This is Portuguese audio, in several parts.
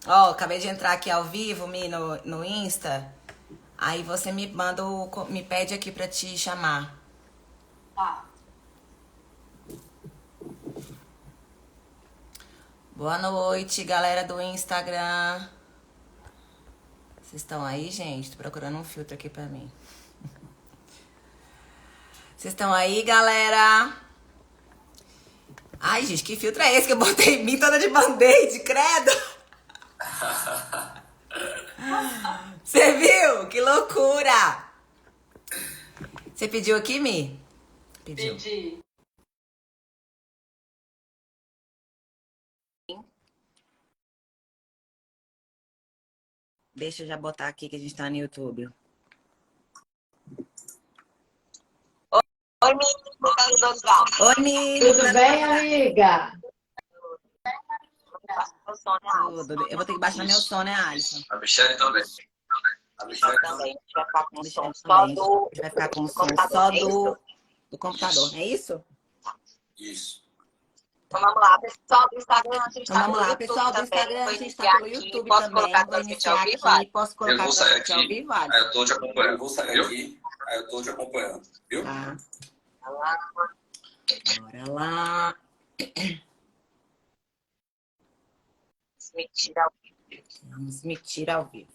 Ó, acabei de entrar aqui ao vivo, no Insta. Aí você me manda me pede aqui pra te chamar. Tá. Boa noite, galera do Instagram. Vocês estão aí, gente? Tô procurando um filtro aqui pra mim. Vocês estão aí, galera? Ai, gente, que filtro é esse que eu botei em mim toda de band-aid, credo? Você viu? Que loucura! Você pediu aqui, Mi? Pediu. Pedi. Deixa eu já botar aqui que a gente tá no YouTube. Oi, menina do Oswaldo. Oi, menina. Tudo bem, amiga? Meu sono é alto. Tudo bem. Eu vou ter que baixar meu som, né, Alisson? A Michelle também. A Só Michelle também. também. A gente vai ficar com o som Michelle só também. do, A gente vai ficar com o do som computador. só É isso? do computador, é isso? Isso. Então vamos lá, pessoal do Instagram. A gente Então está vamos pelo lá, YouTube pessoal do também. Instagram, Vou a gente tá iniciar pelo aqui. YouTube Posso colocar também. a Vou transmissão ao iniciar vivo, aqui. Alisson? Posso Eu colocar a vou sair transmissão ao aqui, vivo, aí Alisson? eu tô te acompanhando. Eu vou sair aqui, aí eu tô te acompanhando, viu? Tá. Vamos lá. Bora lá. Transmitir ao vivo. Vamos metir ao vivo.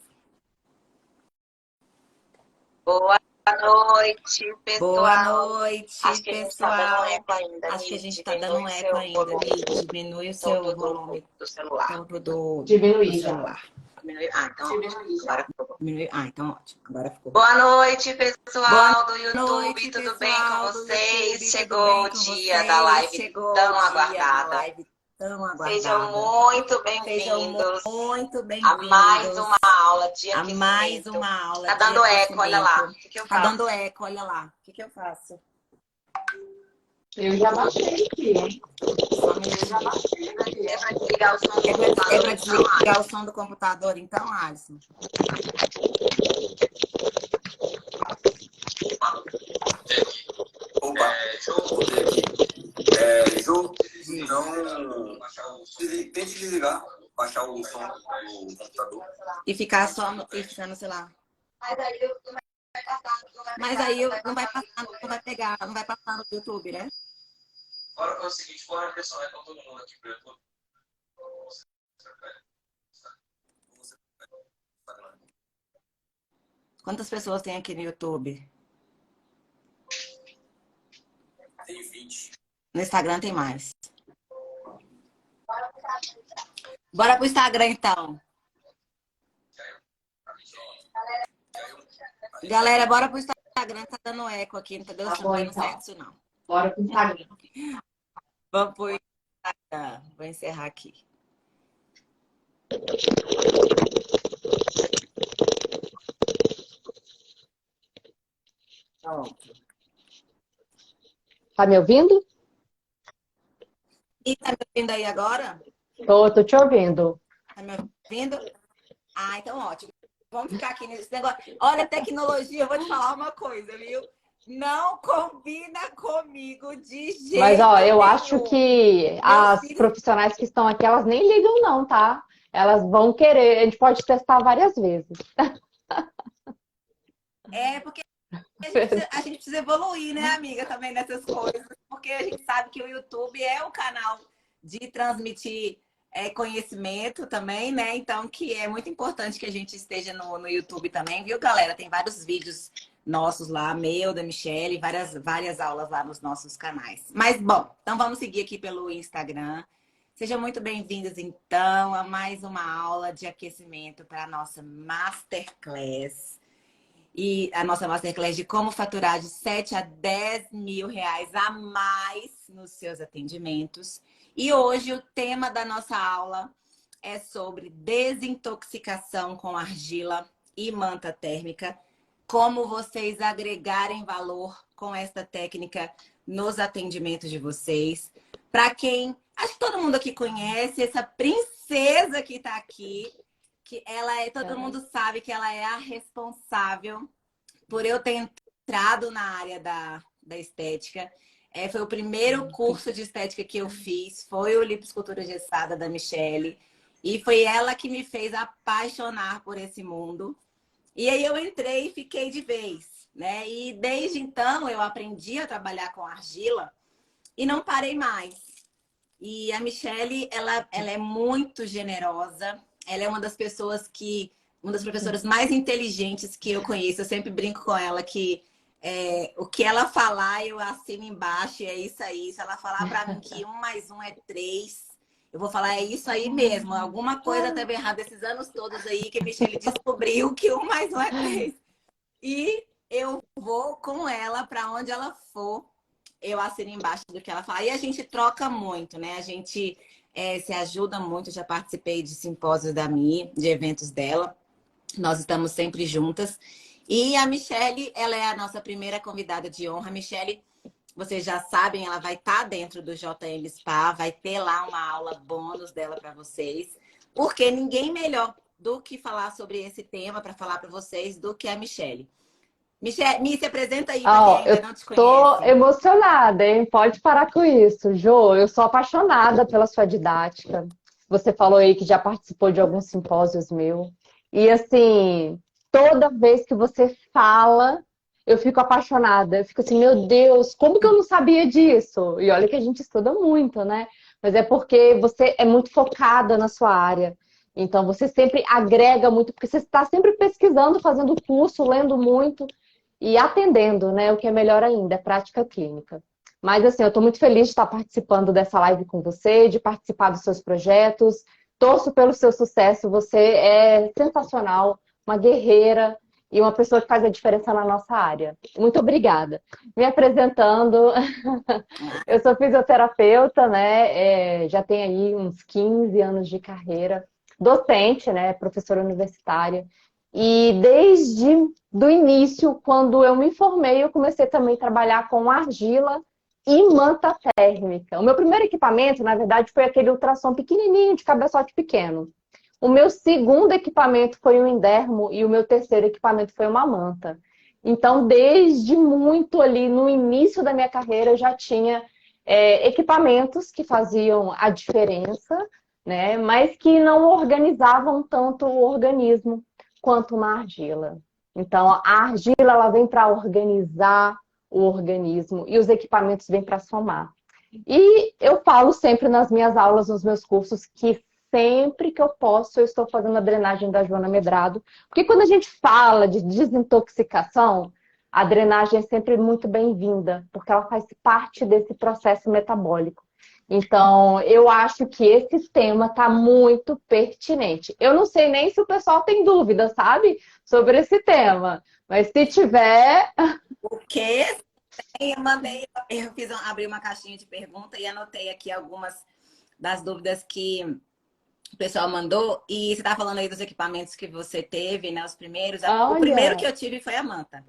Boa noite, Boa pessoal. noite, Acho que a gente está dando pessoal. eco ainda. Acho que a Me gente tá dando diminui um o eco seu ainda. volume Me diminui o seu todo volume do celular. todo do Diminuí já. celular. Diminui. Ah, então Diminuí já. agora ficou bom. Diminui. Ah, então ótimo. Agora ficou. Boa noite, Boa pessoal do YouTube, noite, tudo bem com pessoal do vocês? YouTube. Tudo Chegou bem o com dia da vocês? live Chegou tão o dia da aguardada. live tão Sejam aguardada. muito Sejam bem-vindos muito a mais bem-vindos uma aula de a mais aquecimento. uma aula Tá de dando eco, olha lá. aquecimento. O que que eu Tá dando faço? eco, olha lá. O que que eu faço? Eu já baixei aqui, hein? Só um Eu já minutinho. baixei aqui, É ó. para desligar o som do É computador, pra então, desligar o Alisson. som do computador, então, Alisson? Opa, voltei aqui. Ju, então, tente desligar, baixar o som do computador. E ficar só e ficar no celular. Mas aí eu não vai passar, não vai Mas pegar, aí não vai não vai passar no passar, YouTube, não né? vai pegar, não vai passar no YouTube, né? Agora é o seguinte, bora a pressão, então todo mundo aqui pro YouTube. Quantas pessoas tem aqui no YouTube? Tem 20. No Instagram tem mais. Bora pro Instagram, então. Galera, bora pro Instagram. Tá dando eco aqui, não tá Tá bom, dando então. certo isso, não. Bora pro Instagram. Vamos pro Instagram. Vou encerrar aqui. Pronto. Tá me ouvindo? E tá me ouvindo aí agora? Tô te ouvindo. Tá me ouvindo? Ah, então ótimo. Vamos ficar aqui nesse negócio. Olha, tecnologia, eu vou te falar uma coisa, viu? Não combina comigo de Mas, jeito ó, eu acho nenhum. que Meus as filhos. profissionais que estão aqui, elas nem ligam, não, tá? Elas vão querer. A gente pode testar várias vezes. É, porque a gente precisa evoluir, né, amiga, também nessas coisas. Porque a gente sabe que o YouTube é o canal de transmitir conhecimento também, né? Então, que é muito importante que a gente esteja no YouTube também, viu, galera? Tem vários vídeos nossos lá, meu, da Michelle, várias aulas lá nos nossos canais. Mas, bom, então vamos seguir aqui pelo Instagram. Sejam muito bem-vindos, então, a mais uma aula de aquecimento para a nossa Masterclass. E a nossa Masterclass de como faturar de 7 a 10 mil reais a mais nos seus atendimentos. E hoje o tema da nossa aula é sobre desintoxicação com argila e manta térmica. Como vocês agregarem valor com esta técnica nos atendimentos de vocês. Para quem, acho que todo mundo aqui conhece essa princesa que está aqui, que ela é, todo mundo sabe que ela é a responsável por eu ter entrado na área da estética. Foi o primeiro curso de estética que eu fiz, foi o Liposcultura Gessada da Michelle. E foi ela que me fez apaixonar por esse mundo. E aí eu entrei e fiquei de vez, né? E desde então eu aprendi a trabalhar com argila e não parei mais. E a Michele, ela é muito generosa. Ela é uma das pessoas uma das professoras mais inteligentes que eu conheço. Eu sempre brinco com ela que o que ela falar, eu assino embaixo, e é isso aí. Se ela falar para mim que 1 mais 1 é 3, eu vou falar, é isso aí mesmo. Alguma coisa estava errada esses anos todos aí, que a Michele descobriu que 1 mais 1 é 3. E eu vou com ela para onde ela for. Eu assino embaixo do que ela fala. E a gente troca muito, né? A gente se ajuda muito. Eu já participei de simpósios da Mi, de eventos dela. Nós estamos sempre juntas. E a Michele, ela é a nossa primeira convidada de honra. A Michele, vocês já sabem, ela vai estar dentro do JM Spa, vai ter lá uma aula bônus dela para vocês, porque ninguém melhor do que falar sobre esse tema para falar para vocês do que a Michele. Michele, Mi, se apresenta aí para quem ainda não te Tô conhece. emocionada, hein? Pode parar com isso. Jô, eu sou apaixonada pela sua didática. Você falou aí que já participou de alguns simpósios meus. E assim, toda vez que você fala, eu fico apaixonada. Eu fico assim, meu Deus, como que eu não sabia disso? E olha que a gente estuda muito, né? Mas é porque você é muito focada na sua área. Então você sempre agrega muito, porque você está sempre pesquisando, fazendo curso, lendo muito e atendendo, né? O que é melhor ainda, é prática clínica. Mas assim, eu estou muito feliz de estar participando dessa live com você, de participar dos seus projetos. Torço pelo seu sucesso. Você é sensacional, uma guerreira e uma pessoa que faz a diferença na nossa área. Muito obrigada. Me apresentando, eu sou fisioterapeuta, né? Já tenho aí uns 15 anos de carreira. Docente, né? Professora universitária. E desde do início, quando eu me formei, eu comecei também a trabalhar com argila e manta térmica. O meu primeiro equipamento, na verdade, foi aquele ultrassom pequenininho, de cabeçote pequeno. O meu segundo equipamento foi um Indermo e o meu terceiro equipamento foi uma manta. Então, desde muito ali no início da minha carreira, eu já tinha equipamentos que faziam a diferença, né? Mas que não organizavam tanto o organismo quanto uma argila. Então, a argila ela vem para organizar o organismo e os equipamentos vêm para somar. E eu falo sempre nas minhas aulas, nos meus cursos, que sempre que eu posso, eu estou fazendo a drenagem da Joana Medrado. Porque quando a gente fala de desintoxicação, a drenagem é sempre muito bem-vinda, porque ela faz parte desse processo metabólico. Então, eu acho que esse tema está muito pertinente. Eu não sei nem se o pessoal tem dúvida, sabe? Sobre esse tema. Mas se tiver... O quê? Abri uma caixinha de pergunta e anotei aqui algumas das dúvidas que o pessoal mandou. E você está falando aí dos equipamentos que você teve, né? Os primeiros. O primeiro que eu tive foi a manta.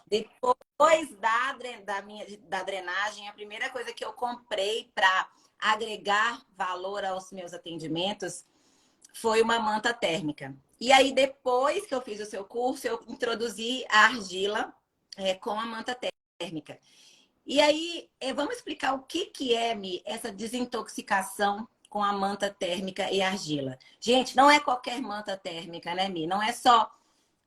Depois da drenagem, a primeira coisa que eu comprei para agregar valor aos meus atendimentos foi uma manta térmica. E aí, depois que eu fiz o seu curso, eu introduzi a argila com a manta térmica. E aí, vamos explicar o que é, Mi, essa desintoxicação com a manta térmica e argila. Gente, não é qualquer manta térmica, né, Mi? Não é só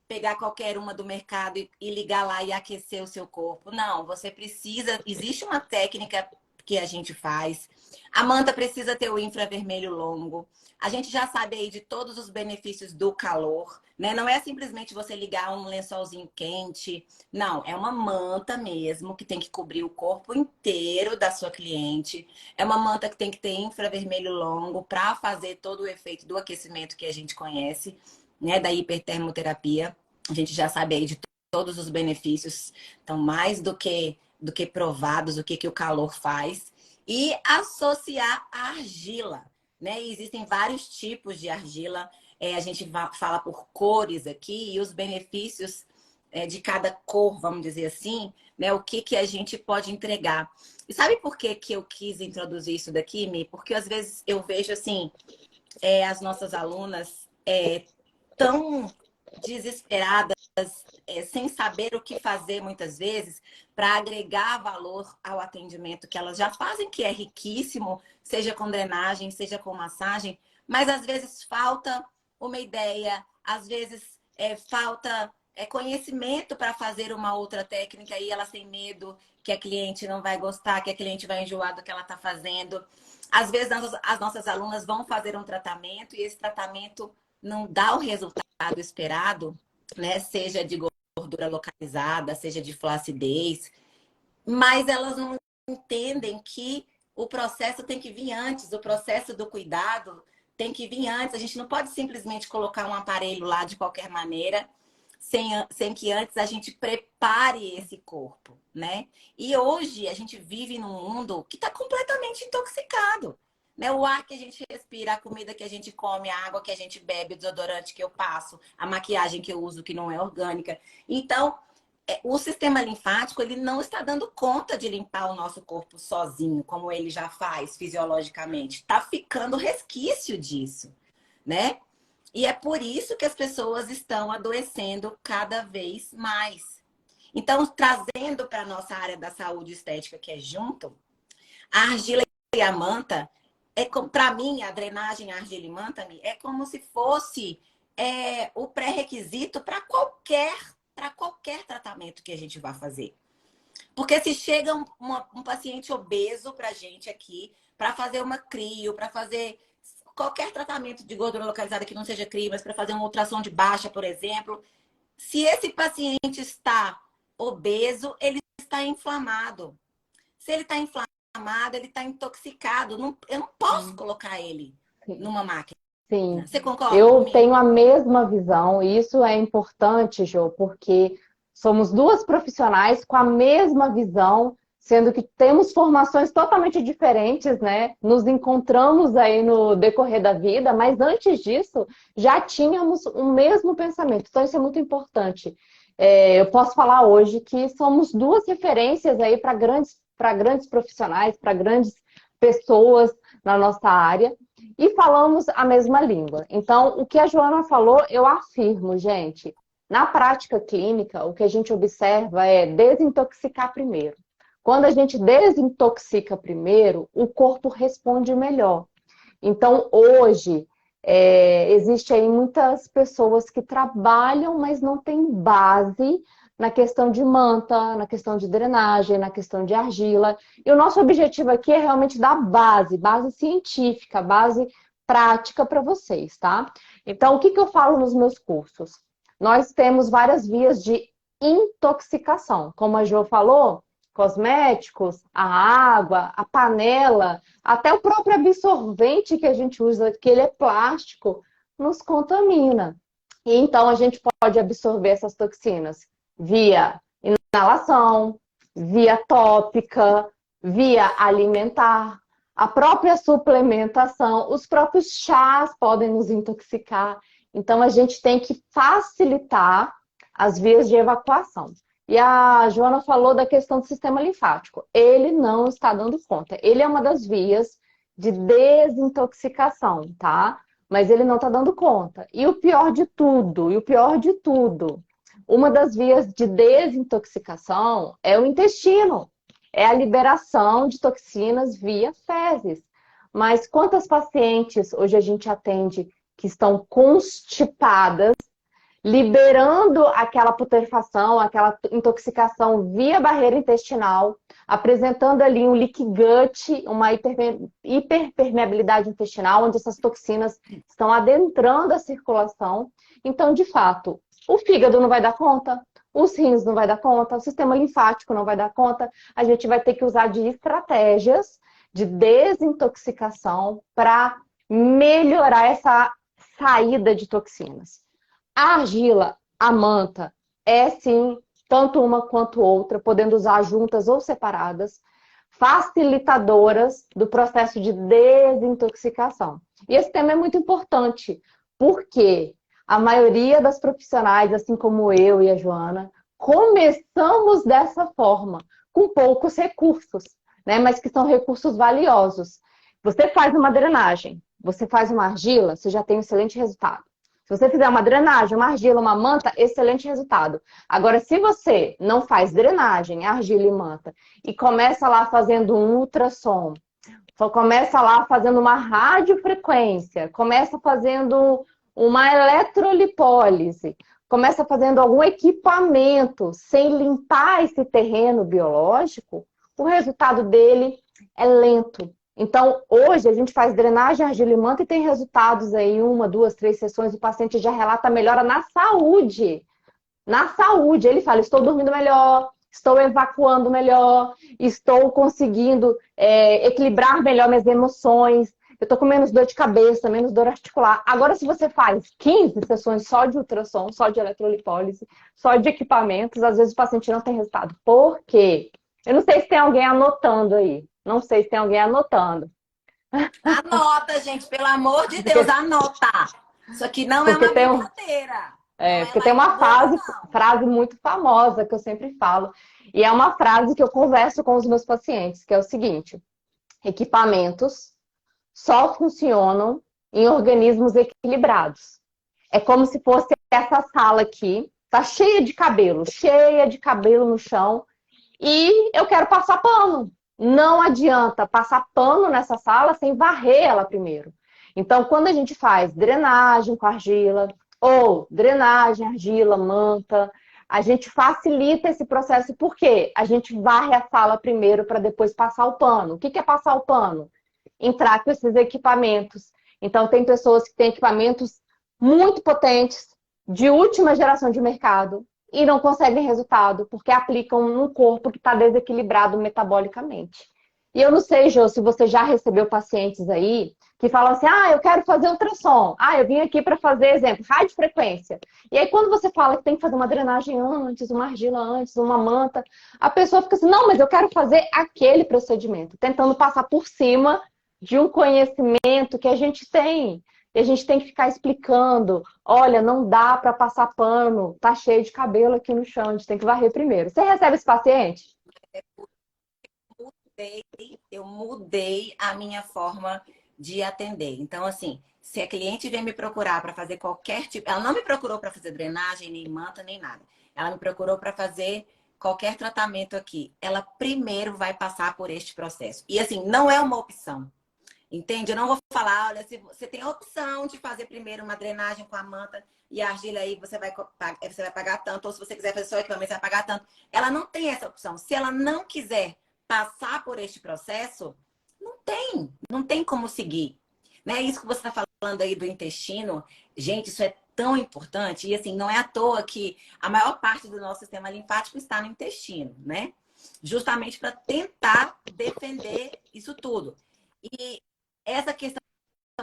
pegar qualquer uma do mercado e ligar lá e aquecer o seu corpo. Não, você precisa... Existe uma técnica que a gente faz. A manta precisa ter o infravermelho longo. A gente já sabe aí de todos os benefícios do calor, né? Não é simplesmente você ligar um lençolzinho quente. Não, é uma manta mesmo que tem que cobrir o corpo inteiro da sua cliente. É uma manta que tem que ter infravermelho longo para fazer todo o efeito do aquecimento que a gente conhece, né, da hipertermoterapia. A gente já sabe aí de todos os benefícios, então mais do que provados, o que o calor faz. E associar a argila, né? E existem vários tipos de argila. A gente fala por cores aqui e os benefícios de cada cor, vamos dizer assim, né? O que a gente pode entregar. E sabe por que eu quis introduzir isso daqui, Mi? Porque às vezes eu vejo assim, as nossas alunas tão desesperadas, sem saber o que fazer muitas vezes para agregar valor ao atendimento que elas já fazem, que é riquíssimo, seja com drenagem, seja com massagem, mas às vezes falta uma ideia, às vezes falta conhecimento para fazer uma outra técnica e elas têm medo que a cliente não vai gostar, que a cliente vai enjoar do que ela está fazendo. Às vezes as nossas alunas vão fazer um tratamento e esse tratamento não dá o resultado esperado, né? Seja de gordura localizada, seja de flacidez, mas elas não entendem que o processo tem que vir antes, o processo do cuidado tem que vir antes. A gente não pode simplesmente colocar um aparelho lá de qualquer maneira, sem que antes a gente prepare esse corpo, né? E hoje a gente vive num mundo que está completamente intoxicado, né? O ar que a gente respira, a comida que a gente come, a água que a gente bebe, o desodorante que eu passo, a maquiagem que eu uso que não é orgânica. Então, o sistema linfático, ele não está dando conta de limpar o nosso corpo sozinho, como ele já faz fisiologicamente. Está ficando resquício disso, né? E é por isso que as pessoas estão adoecendo cada vez mais. Então, trazendo para a nossa área da saúde estética, que é junto, a argila e a manta, para mim, a drenagem, a argila e manta, é como se fosse o pré-requisito para qualquer tratamento que a gente vá fazer. Porque se chega um paciente obeso para a gente aqui, para fazer uma crio, para fazer qualquer tratamento de gordura localizada que não seja crio, mas para fazer uma ultrassom de baixa, por exemplo, se esse paciente está obeso, ele está inflamado. Se ele está inflamado, ele está intoxicado. Eu não posso colocar ele numa máquina. Sim. Você concorda Eu comigo? tenho a mesma visão, e isso é importante, Jo, porque somos duas profissionais com a mesma visão, sendo que temos formações totalmente diferentes, né? Nos encontramos aí no decorrer da vida, mas antes disso, já tínhamos o mesmo pensamento. Então, isso é muito importante. Eu posso falar hoje que somos duas referências aí para grandes profissionais, para grandes pessoas na nossa área, e falamos a mesma língua. Então, o que a Joana falou, eu afirmo, gente. Na prática clínica, o que a gente observa é desintoxicar primeiro. Quando a gente desintoxica primeiro, o corpo responde melhor. Então, hoje, existe aí muitas pessoas que trabalham, mas não têm base na questão de manta, na questão de drenagem, na questão de argila. E o nosso objetivo aqui é realmente dar base científica, base prática para vocês, tá? Então, o que eu falo nos meus cursos? Nós temos várias vias de intoxicação. Como a Jo falou, cosméticos, a água, a panela, até o próprio absorvente que a gente usa, que ele é plástico, nos contamina. E então, a gente pode absorver essas toxinas via inalação, via tópica, via alimentar, a própria suplementação, os próprios chás podem nos intoxicar. Então, a gente tem que facilitar as vias de evacuação. E a Joana falou da questão do sistema linfático. Ele não está dando conta. Ele é uma das vias de desintoxicação, tá? Mas ele não está dando conta. E o pior de tudo, uma das vias de desintoxicação é o intestino. É a liberação de toxinas via fezes. Mas quantas pacientes hoje a gente atende que estão constipadas, liberando aquela putrefação, aquela intoxicação via barreira intestinal, apresentando ali um leaky gut, uma hiperpermeabilidade intestinal, onde essas toxinas estão adentrando a circulação. Então, de fato, o fígado não vai dar conta, os rins não vai dar conta, o sistema linfático não vai dar conta. A gente vai ter que usar de estratégias de desintoxicação para melhorar essa saída de toxinas. A argila, a manta, é sim, tanto uma quanto outra, podendo usar juntas ou separadas, facilitadoras do processo de desintoxicação. E esse tema é muito importante, porque a maioria das profissionais, assim como eu e a Joana, começamos dessa forma, com poucos recursos, né? Mas que são recursos valiosos. Você faz uma drenagem, você faz uma argila, você já tem um excelente resultado. Se você fizer uma drenagem, uma argila, uma manta, excelente resultado. Agora, se você não faz drenagem, argila e manta, e começa lá fazendo um ultrassom, Só começa lá fazendo uma radiofrequência, começa fazendo uma eletrolipólise, começa fazendo algum equipamento sem limpar esse terreno biológico, o resultado dele é lento. Então, hoje a gente faz drenagem argila-manta e tem resultados aí, 1, 2, 3 sessões, o paciente já relata melhora na saúde. Na saúde, ele fala, estou dormindo melhor, estou evacuando melhor, estou conseguindo equilibrar melhor minhas emoções, eu estou com menos dor de cabeça, menos dor articular. Agora, se você faz 15 sessões só de ultrassom, só de eletrolipólise, só de equipamentos, às vezes o paciente não tem resultado. Por quê? Eu não sei se tem alguém anotando aí. Não sei se tem alguém anotando. Anota, gente, pelo amor de Deus, anota. Isso aqui não é uma brincadeira. Porque tem uma frase muito famosa que eu sempre falo. E é uma frase que eu converso com os meus pacientes, que é o seguinte: equipamentos só funcionam em organismos equilibrados. É como se fosse essa sala aqui, tá cheia de cabelo no chão, e eu quero passar pano. Não adianta passar pano nessa sala sem varrer ela primeiro. Então, quando a gente faz drenagem com argila, ou drenagem, argila, manta, a gente facilita esse processo porque a gente varre a sala primeiro para depois passar o pano. O que é passar o pano? Entrar com esses equipamentos. Então, tem pessoas que têm equipamentos muito potentes, de última geração de mercado, e não conseguem resultado, porque aplicam num corpo que está desequilibrado metabolicamente. E eu não sei, Jô, se você já recebeu pacientes aí que falam assim, eu quero fazer ultrassom. Eu vim aqui para fazer, exemplo, radiofrequência. E aí, quando você fala que tem que fazer uma drenagem antes, uma argila antes, uma manta, a pessoa fica assim, não, mas eu quero fazer aquele procedimento, tentando passar por cima de um conhecimento que a gente tem. E a gente tem que ficar explicando, olha, não dá para passar pano, tá cheio de cabelo aqui no chão, a gente tem que varrer primeiro. Você recebe esse paciente? Eu mudei a minha forma de atender. Então, assim, se a cliente vem me procurar para fazer qualquer tipo... Ela não me procurou para fazer drenagem, nem manta, nem nada. Ela me procurou para fazer qualquer tratamento aqui. Ela primeiro vai passar por este processo. E, assim, não é uma opção. Entende? Eu não vou falar, olha, se você tem a opção de fazer primeiro uma drenagem com a manta e a argila aí, você vai pagar tanto, ou se você quiser fazer só equipamento, você vai pagar tanto. Ela não tem essa opção. Se ela não quiser passar por este processo, não tem como seguir. Né? Isso que você está falando aí do intestino, gente, isso é tão importante. E assim, não é à toa que a maior parte do nosso sistema linfático está no intestino, né? Justamente para tentar defender isso tudo. E essa questão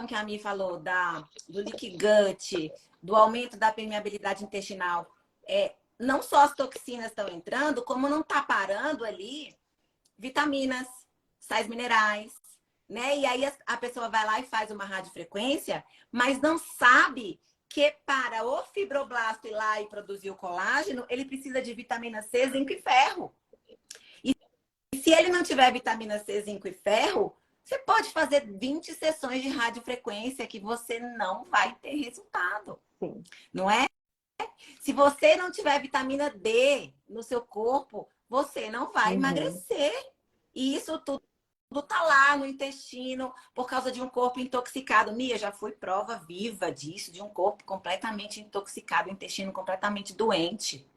que a Mi falou do leaky gut, do aumento da permeabilidade intestinal, não só as toxinas estão entrando, como não está parando ali vitaminas, sais minerais, né? E aí a pessoa vai lá e faz uma radiofrequência, mas não sabe que para o fibroblasto ir lá e produzir o colágeno, ele precisa de vitamina C, zinco e ferro. E se ele não tiver vitamina C, zinco e ferro, você pode fazer 20 sessões de radiofrequência que você não vai ter resultado. Sim. Não é? Se você não tiver vitamina D no seu corpo, você não vai emagrecer. E isso tudo tá lá no intestino por causa de um corpo intoxicado. Mia, já fui prova viva disso, de um corpo completamente intoxicado, o intestino completamente doente,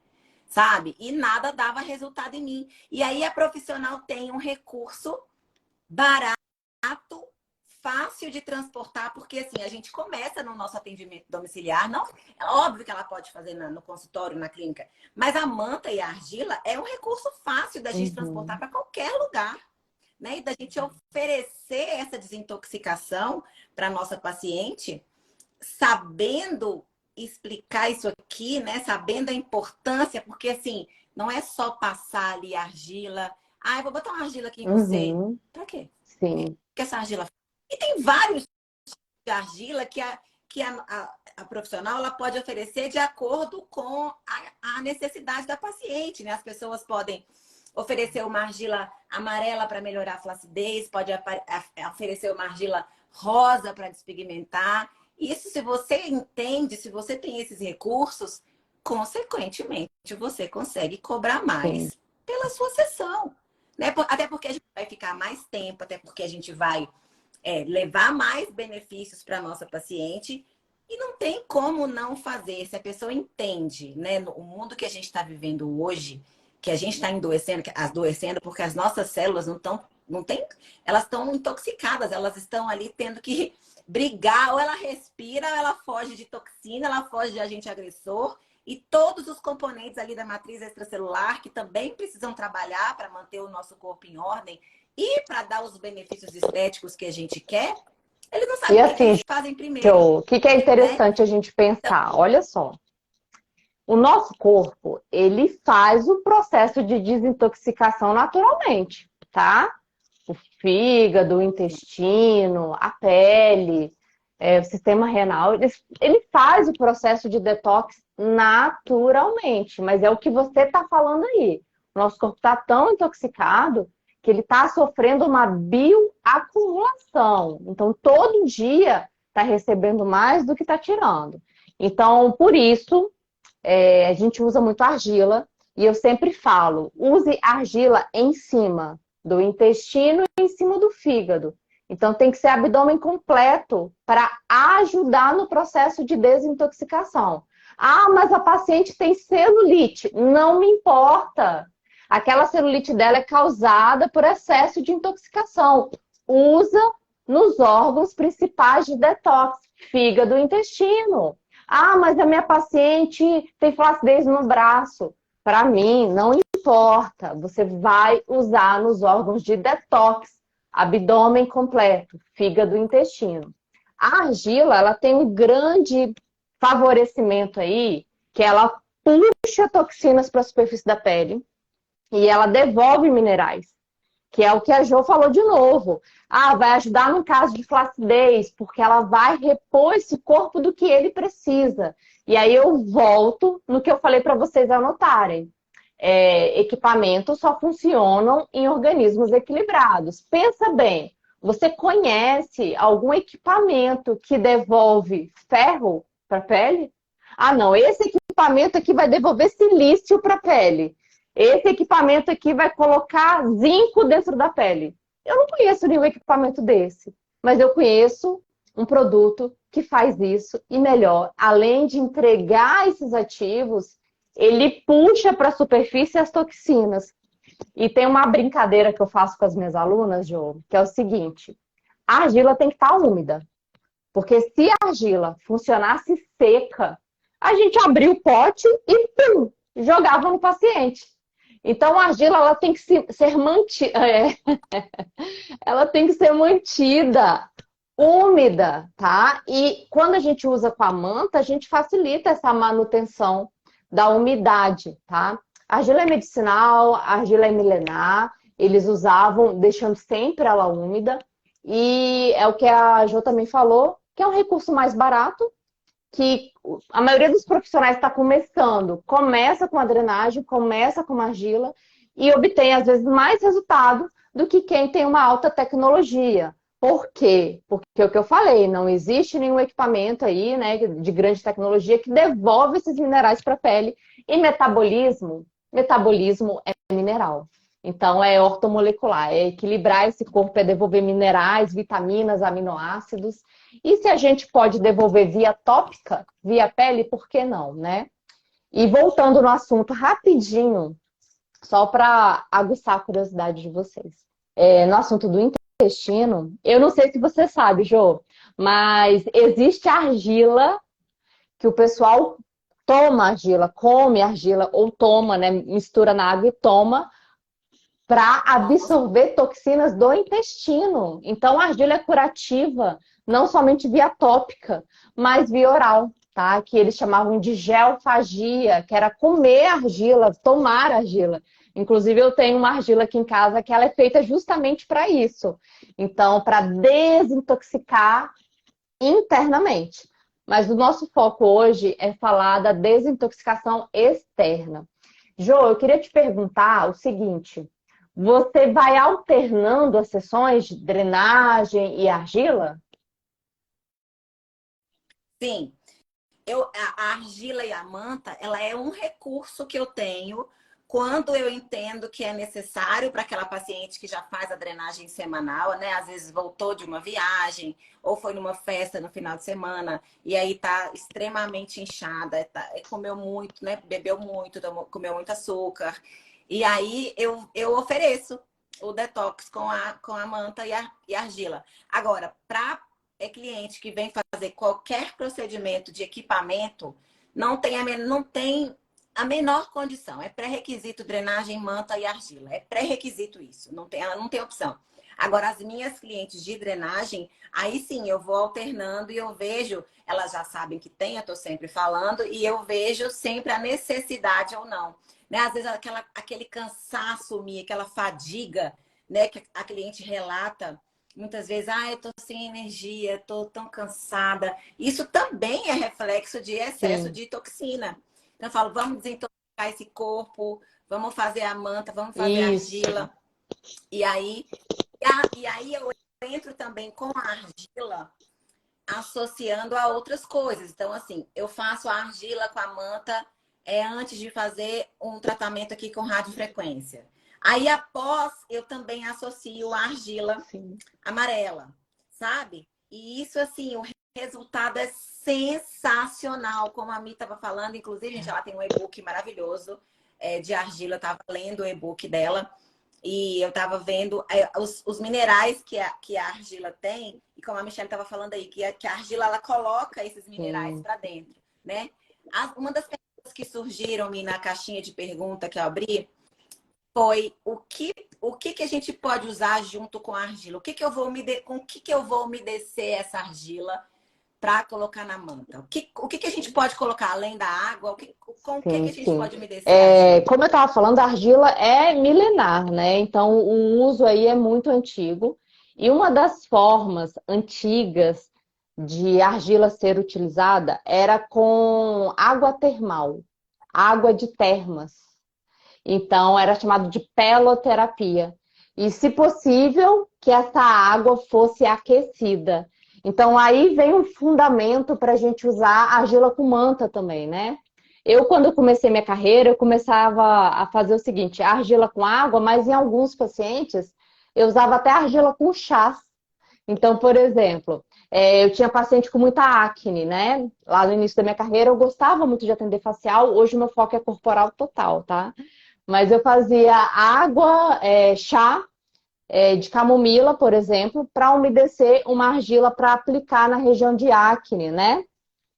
sabe? E nada dava resultado em mim. E aí a profissional tem um recurso barato, fácil de transportar, porque assim, a gente começa no nosso atendimento domiciliar, não, é óbvio que ela pode fazer no consultório, na clínica, mas a manta e a argila é um recurso fácil da gente transportar para qualquer lugar, né? E da gente oferecer essa desintoxicação para nossa paciente, sabendo explicar isso aqui, né? Sabendo a importância, porque assim, não é só passar ali a argila, eu vou botar uma argila aqui em você. Pra quê? Sim. Que essa argila... E tem vários tipos de argila que a profissional ela pode oferecer de acordo com a necessidade da paciente, né? As pessoas podem oferecer uma argila amarela para melhorar a flacidez, pode oferecer uma argila rosa para despigmentar. Isso, se você entende, se você tem esses recursos, consequentemente, você consegue cobrar mais pela sua sessão. né? Até porque a gente vai ficar mais tempo, até porque a gente vai levar mais benefícios para a nossa paciente. E não tem como não fazer, se a pessoa entende, né? O mundo que a gente está vivendo hoje, que a gente está adoecendo porque as nossas células não tem, elas estão intoxicadas, elas estão ali tendo que brigar, ou ela respira, ou ela foge de toxina, ela foge de agente agressor, e todos os componentes ali da matriz extracelular que também precisam trabalhar para manter o nosso corpo em ordem e para dar os benefícios estéticos que a gente quer, eles não E sabem o que assim, eles fazem primeiro, Jo, o que é né? interessante a gente pensar? Olha só, o nosso corpo, ele faz o processo de desintoxicação naturalmente, tá? O fígado, o intestino, a pele, o sistema renal, ele faz o processo de detox naturalmente, mas é o que você está falando aí. O nosso corpo está tão intoxicado que ele está sofrendo uma bioacumulação. Então, todo dia está recebendo mais do que está tirando. Então, por isso, a gente usa muito argila, e eu sempre falo, use argila em cima do intestino e em cima do fígado. Então tem que ser abdômen completo para ajudar no processo de desintoxicação. Ah, mas a paciente tem celulite. Não me importa. Aquela celulite dela é causada por excesso de intoxicação. Usa nos órgãos principais de detox, fígado e intestino. Ah, mas a minha paciente tem flacidez no braço. Para mim, não importa. Você vai usar nos órgãos de detox, abdômen completo, fígado e intestino. A argila, ela tem um grande favorecimento aí, que ela puxa toxinas para a superfície da pele e ela devolve minerais, que é o que a Jo falou de novo. Ah, vai ajudar no caso de flacidez, porque ela vai repor esse corpo do que ele precisa. E aí eu volto no que eu falei para vocês anotarem. Equipamentos só funcionam em organismos equilibrados. Pensa bem, você conhece algum equipamento que devolve ferro para a pele? Ah, não, esse equipamento aqui vai devolver silício para a pele. Esse equipamento aqui vai colocar zinco dentro da pele. Eu não conheço nenhum equipamento desse, mas eu conheço um produto que faz isso e melhor. Além de entregar esses ativos, ele puxa para a superfície as toxinas. E tem uma brincadeira que eu faço com as minhas alunas, Jo, que é o seguinte: a argila tem que estar úmida. Porque se a argila funcionasse seca, a gente abria o pote e pum, jogava no paciente. Então, a argila ela tem que ser mantida, ela tem que ser mantida úmida, tá? E quando a gente usa com a manta, a gente facilita essa manutenção da umidade, tá? A argila é medicinal, a argila é milenar, eles usavam deixando sempre ela úmida, e é o que a Jo também falou, que é um recurso mais barato, que a maioria dos profissionais está começando, começa com a drenagem, começa com a argila e obtém, às vezes, mais resultado do que quem tem uma alta tecnologia. Por quê? Porque é o que eu falei, não existe nenhum equipamento aí, né, de grande tecnologia que devolve esses minerais para a pele. E metabolismo é mineral. Então, é ortomolecular, é equilibrar esse corpo, é devolver minerais, vitaminas, aminoácidos. E se a gente pode devolver via tópica, via pele, por que não, né? E voltando no assunto rapidinho, só para aguçar a curiosidade de vocês. No assunto do intestino, eu não sei se você sabe, Jo, mas existe argila que o pessoal toma argila, come argila ou toma, né? Mistura na água e toma para absorver toxinas do intestino. Então, a argila é curativa, não somente via tópica, mas via oral, tá? Que eles chamavam de geofagia, que era comer argila, tomar argila. Inclusive, eu tenho uma argila aqui em casa que ela é feita justamente para isso. Então, para desintoxicar internamente. Mas o nosso foco hoje é falar da desintoxicação externa. Jo, eu queria te perguntar o seguinte: você vai alternando as sessões de drenagem e argila? Sim, a argila e a manta, ela é um recurso que eu tenho quando eu entendo que é necessário para aquela paciente que já faz a drenagem semanal, né? Às vezes voltou de uma viagem ou foi numa festa no final de semana e aí tá extremamente inchada, comeu muito, né? Bebeu muito, comeu muito açúcar. E aí eu ofereço o detox com a manta e a argila. Agora, para cliente que vem fazer qualquer procedimento de equipamento, não tem a menor condição. É pré-requisito drenagem, manta e argila. É pré-requisito isso. Ela não tem opção. Agora, as minhas clientes de drenagem, aí sim, eu vou alternando e eu vejo, elas já sabem que tem, eu estou sempre falando, e eu vejo sempre a necessidade ou não. Né? Às vezes, aquele cansaço, aquela fadiga, né, que a cliente relata, muitas vezes, eu tô sem energia, tô tão cansada. Isso também é reflexo de excesso Sim. de toxina. Então, eu falo, vamos desintoxicar esse corpo, vamos fazer a manta, vamos fazer a Isso. argila. E aí eu entro também com a argila associando a outras coisas. Então, assim, eu faço a argila com a manta antes de fazer um tratamento aqui com radiofrequência. Aí, após, eu também associo a argila amarela, sabe? E isso, assim, o resultado é sensacional, como a Mi estava falando. Inclusive, gente, ela tem um e-book maravilhoso de argila. Eu estava lendo o e-book dela e eu estava vendo os minerais que a argila tem. E como a Michelle estava falando aí, que a argila, ela coloca esses minerais para dentro, né? Uma das perguntas que surgiram, Mi, na caixinha de pergunta que eu abri, foi o que a gente pode usar junto com a argila? Com o que eu vou umedecer essa argila para colocar na manta? O que a gente pode colocar além da água? Com o que a gente pode umedecer a argila? Como eu estava falando, a argila é milenar, né? Então o uso aí é muito antigo. E uma das formas antigas de argila ser utilizada era com água termal, água de termas. Então, era chamado de peloterapia. E, se possível, que essa água fosse aquecida. Então, aí vem um fundamento para a gente usar argila com manta também, né? Eu, quando eu comecei minha carreira, eu começava a fazer o seguinte, argila com água, mas em alguns pacientes, eu usava até argila com chás. Então, por exemplo, eu tinha paciente com muita acne, né? Lá no início da minha carreira, eu gostava muito de atender facial, hoje o meu foco é corporal total, tá? Mas eu fazia água, chá de camomila, por exemplo, para umedecer uma argila para aplicar na região de acne, né?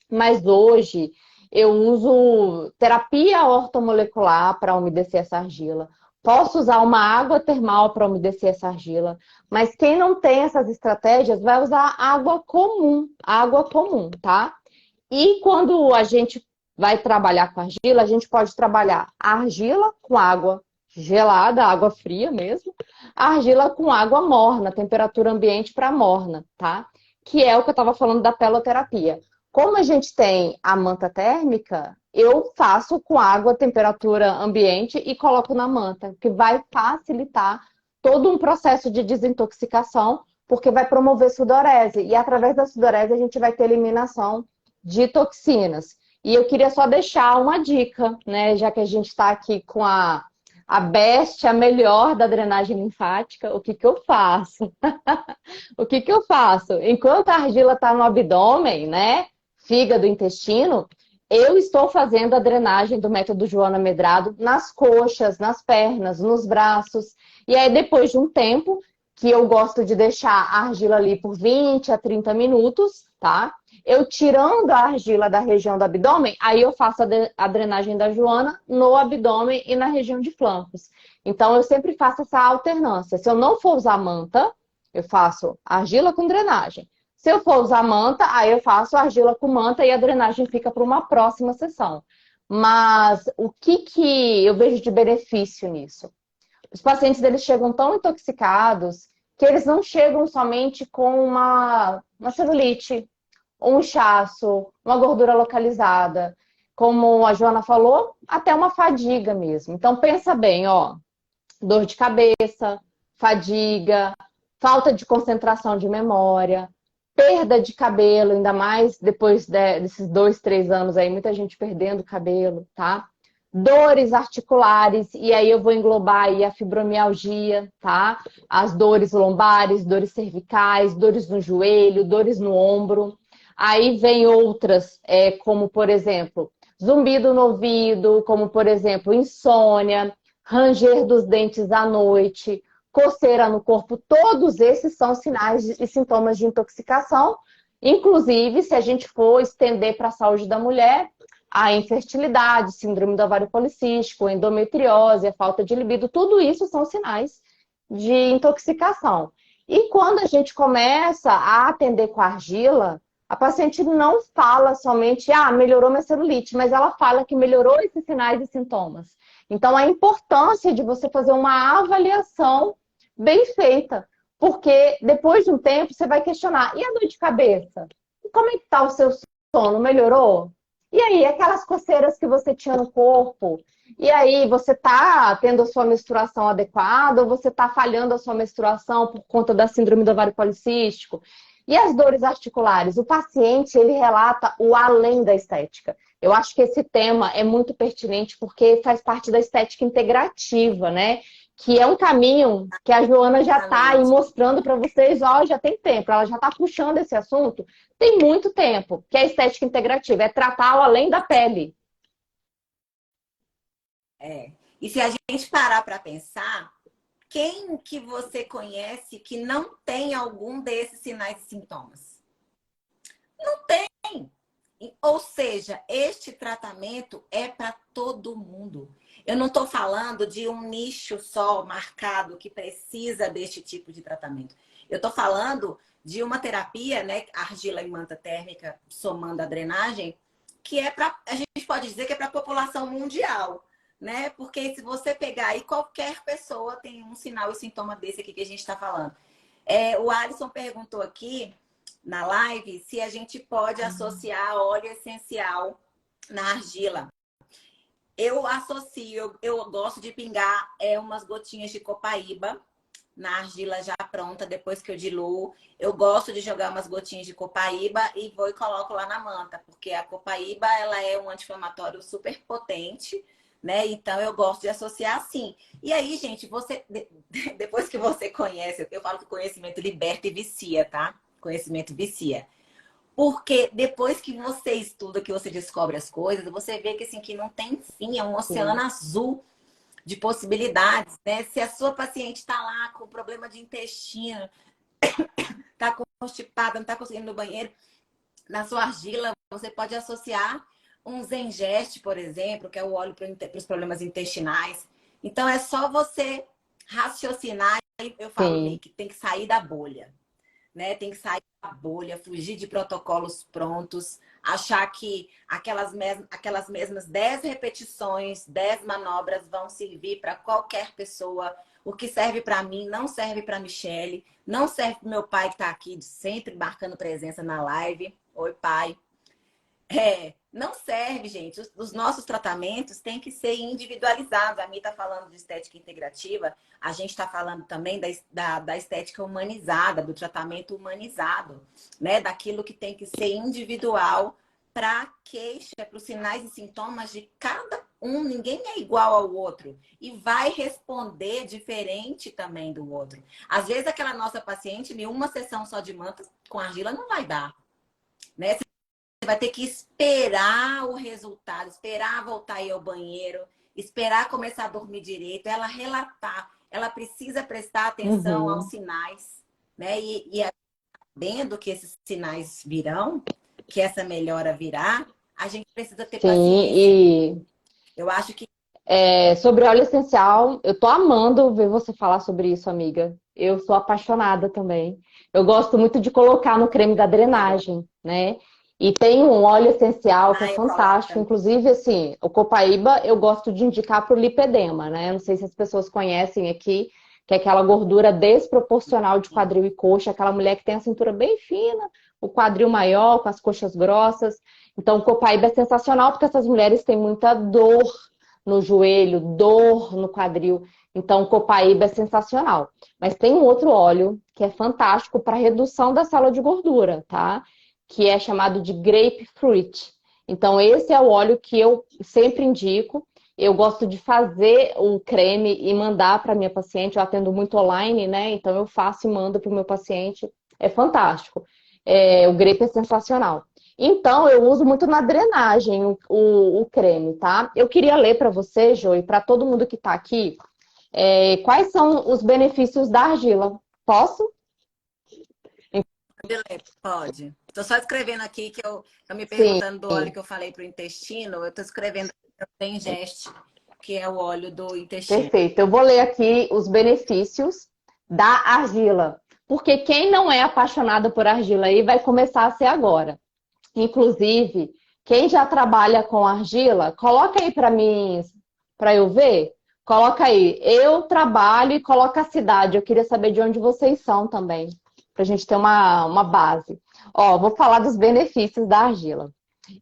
Mas hoje eu uso terapia ortomolecular para umedecer essa argila. Posso usar uma água termal para umedecer essa argila. Mas quem não tem essas estratégias vai usar água comum, tá? E quando a gente vai trabalhar com argila, a gente pode trabalhar a argila com água gelada, água fria mesmo, a argila com água morna, temperatura ambiente para morna, tá? Que é o que eu estava falando da peloterapia. Como a gente tem a manta térmica, eu faço com água, temperatura ambiente e coloco na manta, que vai facilitar todo um processo de desintoxicação, porque vai promover sudorese. E através da sudorese a gente vai ter eliminação de toxinas. E eu queria só deixar uma dica, né? Já que a gente está aqui com a best, a melhor da drenagem linfática, o que que eu faço? O que que eu faço? Enquanto a argila está no abdômen, né? Fígado, intestino, eu estou fazendo a drenagem do método Joana Medrado nas coxas, nas pernas, nos braços. E aí, depois de um tempo, que eu gosto de deixar a argila ali por 20 a 30 minutos, tá? Eu tirando a argila da região do abdômen, aí eu faço a drenagem da Joana no abdômen e na região de flancos. Então, eu sempre faço essa alternância. Se eu não for usar manta, eu faço argila com drenagem. Se eu for usar manta, aí eu faço argila com manta e a drenagem fica para uma próxima sessão. Mas o que eu vejo de benefício nisso? Os pacientes deles chegam tão intoxicados que eles não chegam somente com uma celulite, um inchaço, uma gordura localizada. Como a Joana falou, até uma fadiga mesmo. Então pensa bem, ó, dor de cabeça, fadiga, falta de concentração de memória, perda de cabelo, ainda mais depois desses 2, 3 anos aí, muita gente perdendo cabelo, tá? Dores articulares, e aí eu vou englobar aí a fibromialgia, tá? As dores lombares, dores cervicais, dores no joelho, dores no ombro. Aí vem outras, como por exemplo, zumbido no ouvido, como por exemplo, insônia, ranger dos dentes à noite, coceira no corpo. Todos esses são sinais e sintomas de intoxicação. Inclusive, se a gente for estender para a saúde da mulher, a infertilidade, síndrome do ovário policístico, endometriose, a falta de libido, tudo isso são sinais de intoxicação. E quando a gente começa a atender com argila, a paciente não fala somente, melhorou minha celulite, mas ela fala que melhorou esses sinais e sintomas. Então, a importância de você fazer uma avaliação bem feita, porque depois de um tempo você vai questionar, e a dor de cabeça? Como é que está o seu sono? Melhorou? E aí, aquelas coceiras que você tinha no corpo? E aí, você está tendo a sua menstruação adequada ou você está falhando a sua menstruação por conta da síndrome do ovário policístico? E as dores articulares? O paciente, ele relata o além da estética. Eu acho que esse tema é muito pertinente porque faz parte da estética integrativa, né? Que é um caminho que a Joana já está aí mostrando para vocês, já tem tempo, ela já está puxando esse assunto, tem muito tempo, que é a estética integrativa, é tratá-lo além da pele. E se a gente parar para pensar, quem que você conhece que não tem algum desses sinais e sintomas? Não tem. Ou seja, este tratamento é para todo mundo. Eu não estou falando de um nicho só marcado que precisa deste tipo de tratamento. Eu estou falando de uma terapia, né, argila e manta térmica somando a drenagem, que é para, a gente pode dizer que é para a população mundial, né? Porque se você pegar aí, qualquer pessoa tem um sinal e sintoma desse aqui que a gente está falando. O Alisson perguntou aqui na live se a gente pode associar óleo essencial na argila. Eu associo, eu gosto de pingar umas gotinhas de copaíba na argila já pronta, depois que eu diluo. Eu gosto de jogar umas gotinhas de copaíba e vou e coloco lá na manta, porque a copaíba ela é um anti-inflamatório super potente, né? Então eu gosto de associar assim. E aí, gente, você depois que você conhece, eu falo que conhecimento liberta e vicia, tá? Conhecimento vicia. Porque depois que você estuda, que você descobre as coisas, você vê que, assim, que não tem fim, é um oceano azul de possibilidades, né? Se a sua paciente está lá com problema de intestino, está constipada, não está conseguindo ir no banheiro, na sua argila você pode associar um Zengeste, por exemplo, que é o óleo para os problemas intestinais. Então é só você raciocinar, e eu falo que tem que sair da bolha. Né? Tem que sair da bolha, fugir de protocolos prontos, achar que aquelas mesmas 10 repetições, 10 manobras vão servir para qualquer pessoa. O que serve para mim não serve para Michele, não serve para meu pai que está aqui sempre marcando presença na live. Oi, pai. Não serve, gente. Os nossos tratamentos têm que ser individualizados. A Mi está falando de estética integrativa, a gente está falando também da estética humanizada, do tratamento humanizado, né? Daquilo que tem que ser individual para a queixa, para os sinais e sintomas de cada um. Ninguém é igual ao outro e vai responder diferente também do outro. Às vezes, aquela nossa paciente, uma sessão só de mantas com argila não vai dar, né? Você vai ter que esperar o resultado, esperar voltar aí ao banheiro, esperar começar a dormir direito, ela relatar. Ela precisa prestar atenção aos sinais, né? E sabendo que esses sinais virão, que essa melhora virá, a gente precisa ter paciência. Eu acho que... sobre óleo essencial, eu tô amando ver você falar sobre isso, amiga. Eu sou apaixonada também. Eu gosto muito de colocar no creme da drenagem, né? E tem um óleo essencial que é fantástico. Inclusive, assim, o copaíba eu gosto de indicar para o lipedema, né? Não sei se as pessoas conhecem aqui, que é aquela gordura desproporcional de quadril e coxa, aquela mulher que tem a cintura bem fina, o quadril maior, com as coxas grossas. Então, o copaíba é sensacional porque essas mulheres têm muita dor no joelho, dor no quadril. Então, o copaíba é sensacional. Mas tem um outro óleo que é fantástico para redução da célula de gordura, tá? Que é chamado de grapefruit. Então, esse é o óleo que eu sempre indico. eu gosto de fazer o creme e mandar para minha paciente. Eu atendo muito online, né? Então eu faço e mando para o meu paciente. É fantástico. O Grape é sensacional. Então eu uso muito na drenagem o creme, tá? Eu queria ler para você, Jo, e para todo mundo que está aqui, quais são os benefícios da argila. Posso? Pode. Estou só escrevendo aqui que eu me Sim. perguntando do óleo que eu falei para o intestino. Eu estou escrevendo tem Geste, que é o óleo do intestino. Perfeito. Eu vou ler aqui os benefícios da argila. Porque quem não é apaixonado por argila aí vai começar a ser agora. Inclusive, quem já trabalha com argila, coloca aí para mim, para eu ver. Coloca aí, eu trabalho e coloca a cidade. Eu queria saber de onde vocês são também, para a gente ter uma base. Ó, vou falar dos benefícios da argila.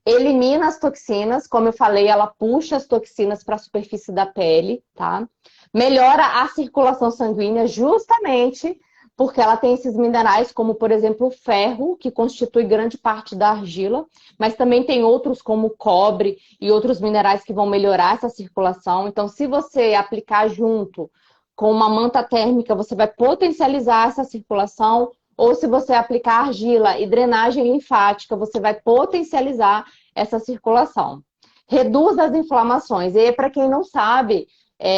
Elimina as toxinas, como eu falei, ela puxa as toxinas para a superfície da pele, tá? Melhora a circulação sanguínea justamente porque ela tem esses minerais, como por exemplo o ferro, que constitui grande parte da argila, mas também tem outros como o cobre e outros minerais que vão melhorar essa circulação. Então, se você aplicar junto com uma manta térmica, você vai potencializar essa circulação. Ou se você aplicar argila e drenagem linfática, você vai potencializar essa circulação. Reduz as inflamações. E para quem não sabe,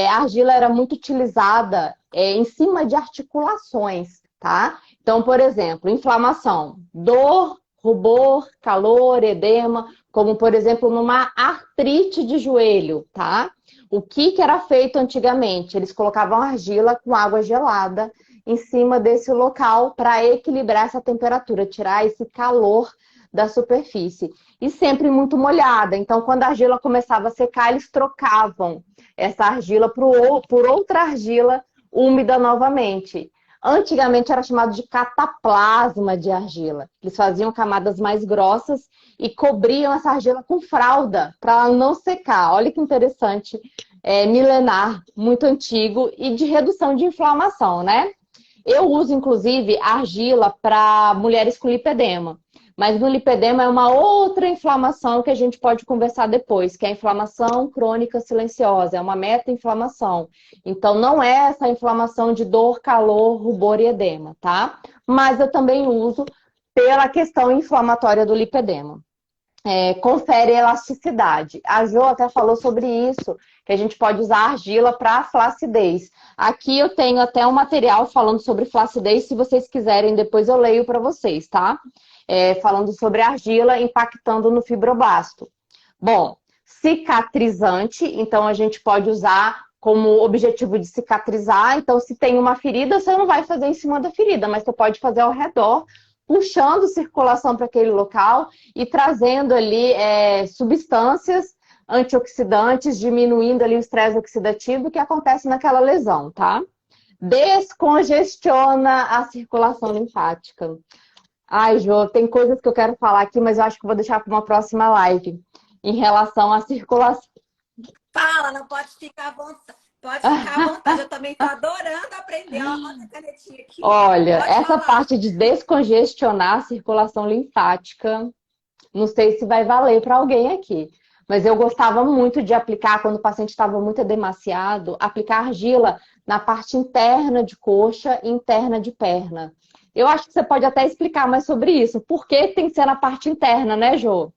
a argila era muito utilizada em cima de articulações, tá? Então, por exemplo, inflamação, dor, rubor, calor, edema, como por exemplo numa artrite de joelho, tá? O que era feito antigamente? Eles colocavam argila com água gelada em cima desse local para equilibrar essa temperatura, tirar esse calor da superfície. E sempre muito molhada. Então, quando a argila começava a secar, eles trocavam essa argila por outra argila úmida novamente. Antigamente era chamado de cataplasma de argila. Eles faziam camadas mais grossas e cobriam essa argila com fralda para ela não secar. Olha que interessante, milenar, muito antigo e de redução de inflamação, né? Eu uso, inclusive, argila para mulheres com lipedema. Mas no lipedema é uma outra inflamação que a gente pode conversar depois, que é a inflamação crônica silenciosa, é uma meta-inflamação. Então, não é essa inflamação de dor, calor, rubor e edema, tá? Mas eu também uso pela questão inflamatória do lipedema. Confere elasticidade. A Jo até falou sobre isso, que a gente pode usar argila para flacidez. Aqui eu tenho até um material falando sobre flacidez, se vocês quiserem, depois eu leio para vocês, tá? Falando sobre argila impactando no fibroblasto. Bom, cicatrizante, então a gente pode usar como objetivo de cicatrizar. Então, se tem uma ferida, você não vai fazer em cima da ferida, mas você pode fazer ao redor, puxando circulação para aquele local e trazendo ali substâncias antioxidantes, diminuindo ali o estresse oxidativo que acontece naquela lesão, tá? Descongestiona a circulação linfática. Ai, Jô, tem coisas que eu quero falar aqui, mas eu acho que vou deixar para uma próxima live em relação à circulação. Fala, não pode ficar à vontade. Pode ficar à vontade, eu também estou adorando aprender. Olha a canetinha aqui. Olha, Pode essa falar. parte de descongestionar a circulação linfática, não sei se vai valer para alguém aqui, mas eu gostava muito de aplicar, quando o paciente estava muito edemaciado, aplicar argila na parte interna de coxa e interna de perna. Eu acho que você pode até explicar mais sobre isso. Por que tem que ser na parte interna, né, Jô?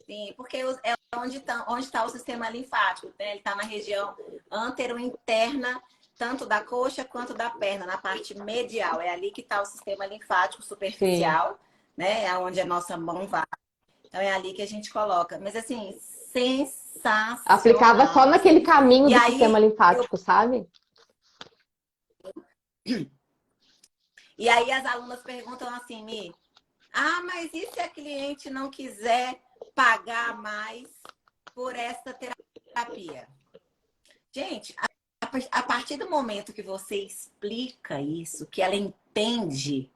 Sim, porque é onde está o sistema linfático, né? Ele está na região antero-interna, tanto da coxa quanto da perna, na parte medial. É ali que está o sistema linfático superficial, né? É onde a nossa mão vai. Então é ali que a gente coloca. Mas assim, sensacional. Aplicava só naquele caminho E do aí, sistema linfático, sabe? E aí as alunas perguntam assim, Mi, mas e se a cliente não quiser pagar mais por essa terapia? Gente, a partir do momento que você explica isso, que ela entende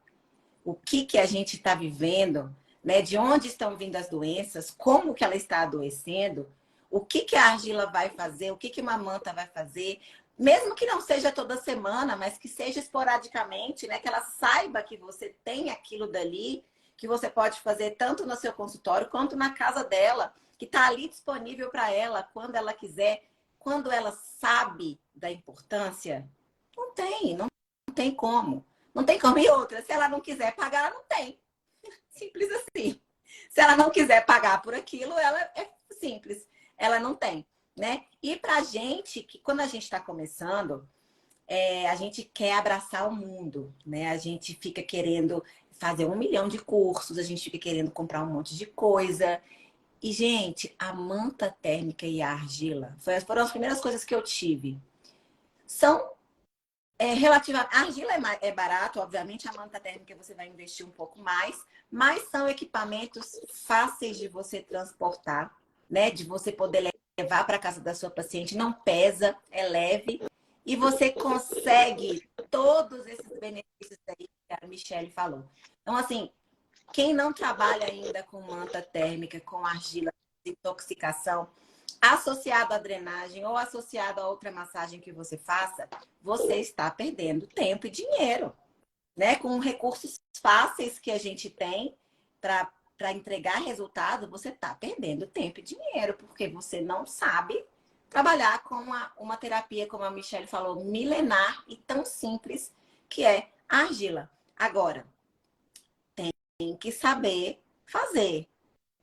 o que a gente está vivendo, né, de onde estão vindo as doenças, como que ela está adoecendo, o que a argila vai fazer, o que uma manta vai fazer, mesmo que não seja toda semana, mas que seja esporadicamente, né, que ela saiba que você tem aquilo dali, que você pode fazer tanto no seu consultório quanto na casa dela, que está ali disponível para ela quando ela quiser, quando ela sabe da importância. Não tem como. Não tem como. E outra, se ela não quiser pagar, ela não tem. Simples assim. Se ela não quiser pagar por aquilo, ela é simples. Ela não tem, né? E pra gente, que quando a gente está começando, a gente quer abraçar o mundo, né? A gente fica querendo fazer 1 milhão de cursos, a gente fica querendo comprar um monte de coisa. E, gente, a manta térmica e a argila foram as primeiras coisas que eu tive. São relativamente... A argila é barato, obviamente, a manta térmica você vai investir um pouco mais, mas são equipamentos fáceis de você transportar, né? De você poder levar para casa da sua paciente, não pesa, é leve. E você consegue todos esses benefícios aí que a Michelle falou. Então, assim, quem não trabalha ainda com manta térmica, com argila, desintoxicação, associado à drenagem ou associado a outra massagem que você faça, você está perdendo tempo e dinheiro, né? Com recursos fáceis que a gente tem para entregar resultado, você está perdendo tempo e dinheiro, porque você não sabe trabalhar com uma terapia, como a Michelle falou, milenar e tão simples, que é a argila. Agora, tem que saber fazer,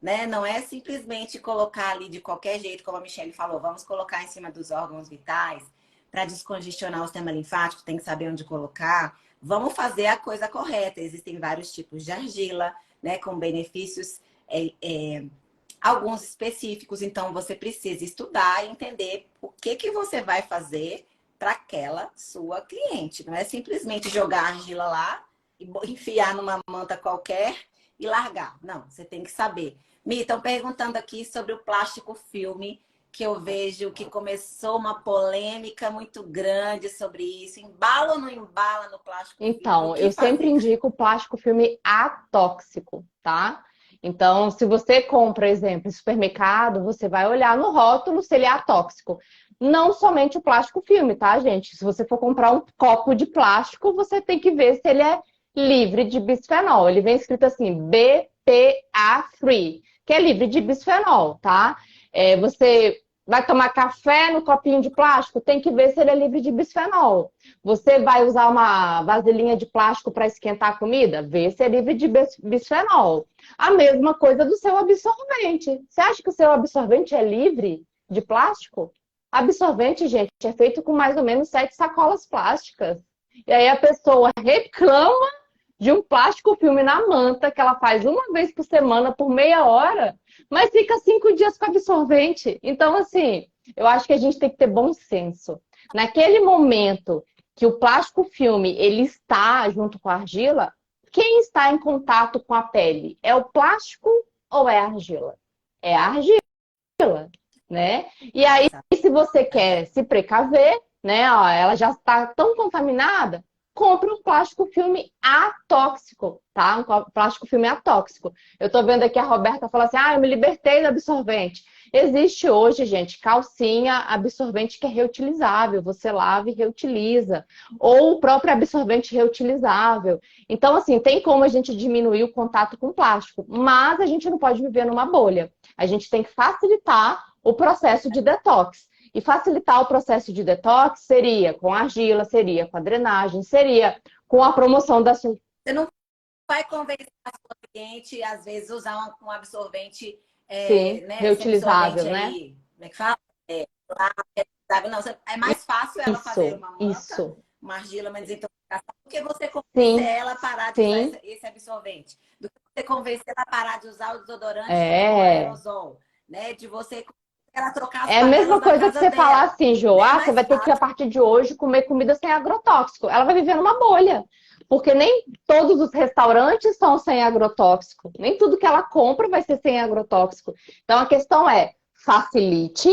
né? Não é simplesmente colocar ali de qualquer jeito, como a Michelle falou, vamos colocar em cima dos órgãos vitais para descongestionar o sistema linfático, tem que saber onde colocar. Vamos fazer a coisa correta. Existem vários tipos de argila, né? Com benefícios alguns específicos, então você precisa estudar e entender o que você vai fazer para aquela sua cliente. Não é simplesmente jogar a argila lá e enfiar numa manta qualquer e largar. Não, você tem que saber. Mi, estão perguntando aqui sobre o plástico filme, que eu vejo que começou uma polêmica muito grande sobre isso. Embala ou não embala no plástico filme? Então, eu sempre indico o plástico filme atóxico, tá? Então, se você compra, exemplo, em supermercado, você vai olhar no rótulo se ele é atóxico. Não somente o plástico filme, tá, gente? Se você for comprar um copo de plástico, você tem que ver se ele é livre de bisfenol. Ele vem escrito assim, BPA free, que é livre de bisfenol, tá? Você vai tomar café no copinho de plástico, tem que ver se ele é livre de bisfenol. Você vai usar uma vasilhinha de plástico para esquentar a comida? Vê se é livre de bisfenol. A mesma coisa do seu absorvente. Você acha que o seu absorvente é livre de plástico? Absorvente, gente, é feito com mais ou menos 7 sacolas plásticas. E aí a pessoa reclama de um plástico filme na manta que ela faz uma vez por semana por meia hora, mas fica 5 dias com absorvente. Então, assim, eu acho que a gente tem que ter bom senso. Naquele momento que o plástico filme ele está junto com a argila, quem está em contato com a pele? É o plástico ou é a argila? É a argila, né? E aí, se você quer se precaver, né? Ó, ela já está tão contaminada, compre um plástico filme atóxico, tá? Um plástico filme atóxico. Eu tô vendo aqui a Roberta falar assim, eu me libertei do absorvente. Existe hoje, gente, calcinha absorvente que é reutilizável. Você lava e reutiliza. Ou o próprio absorvente reutilizável. Então, assim, tem como a gente diminuir o contato com plástico. Mas a gente não pode viver numa bolha. A gente tem que facilitar o processo de detox. E facilitar o processo de detox seria com a argila, seria com a drenagem, seria com a promoção da sua... Você não vai convencer a sua cliente, às vezes, usar um absorvente Sim, né, reutilizável, né? Aí, como é que fala? Não, é mais fácil ela fazer uma manta, uma argila, uma desintoxicação, do que você convencer ela a parar de usar esse absorvente. Do que você convencer ela a parar de usar o desodorante com aerosol, né? De você... ela trocar as a mesma coisa que você dela. falar assim, Jo, você vai ter que, a partir de hoje, comer comida sem agrotóxico. Ela vai viver numa bolha. Porque nem todos os restaurantes são sem agrotóxico. Nem tudo que ela compra vai ser sem agrotóxico. Então, a questão é, facilite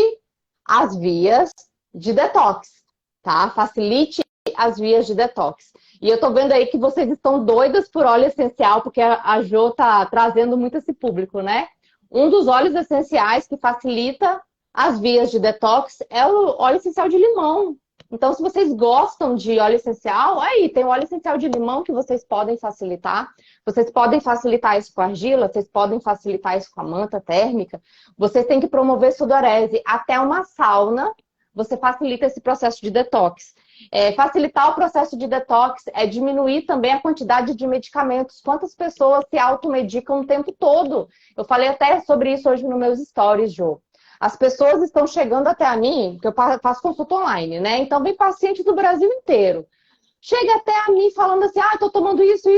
as vias de detox, tá? Facilite as vias de detox. E eu tô vendo aí que vocês estão doidas por óleo essencial, porque a Jo tá trazendo muito esse público, né? Um dos óleos essenciais que facilita as vias de detox é o óleo essencial de limão. Então, se vocês gostam de óleo essencial, aí tem o óleo essencial de limão que vocês podem facilitar. Vocês podem facilitar isso com argila, vocês podem facilitar isso com a manta térmica. Vocês têm que promover sudorese. Até uma sauna, você facilita esse processo de detox. Facilitar o processo de detox é diminuir também a quantidade de medicamentos. Quantas pessoas se automedicam o tempo todo? Eu falei até sobre isso hoje nos meus stories, Jô. As pessoas estão chegando até a mim, porque eu faço consulta online, né? Então vem paciente do Brasil inteiro. Chega até a mim falando assim, tô tomando isso.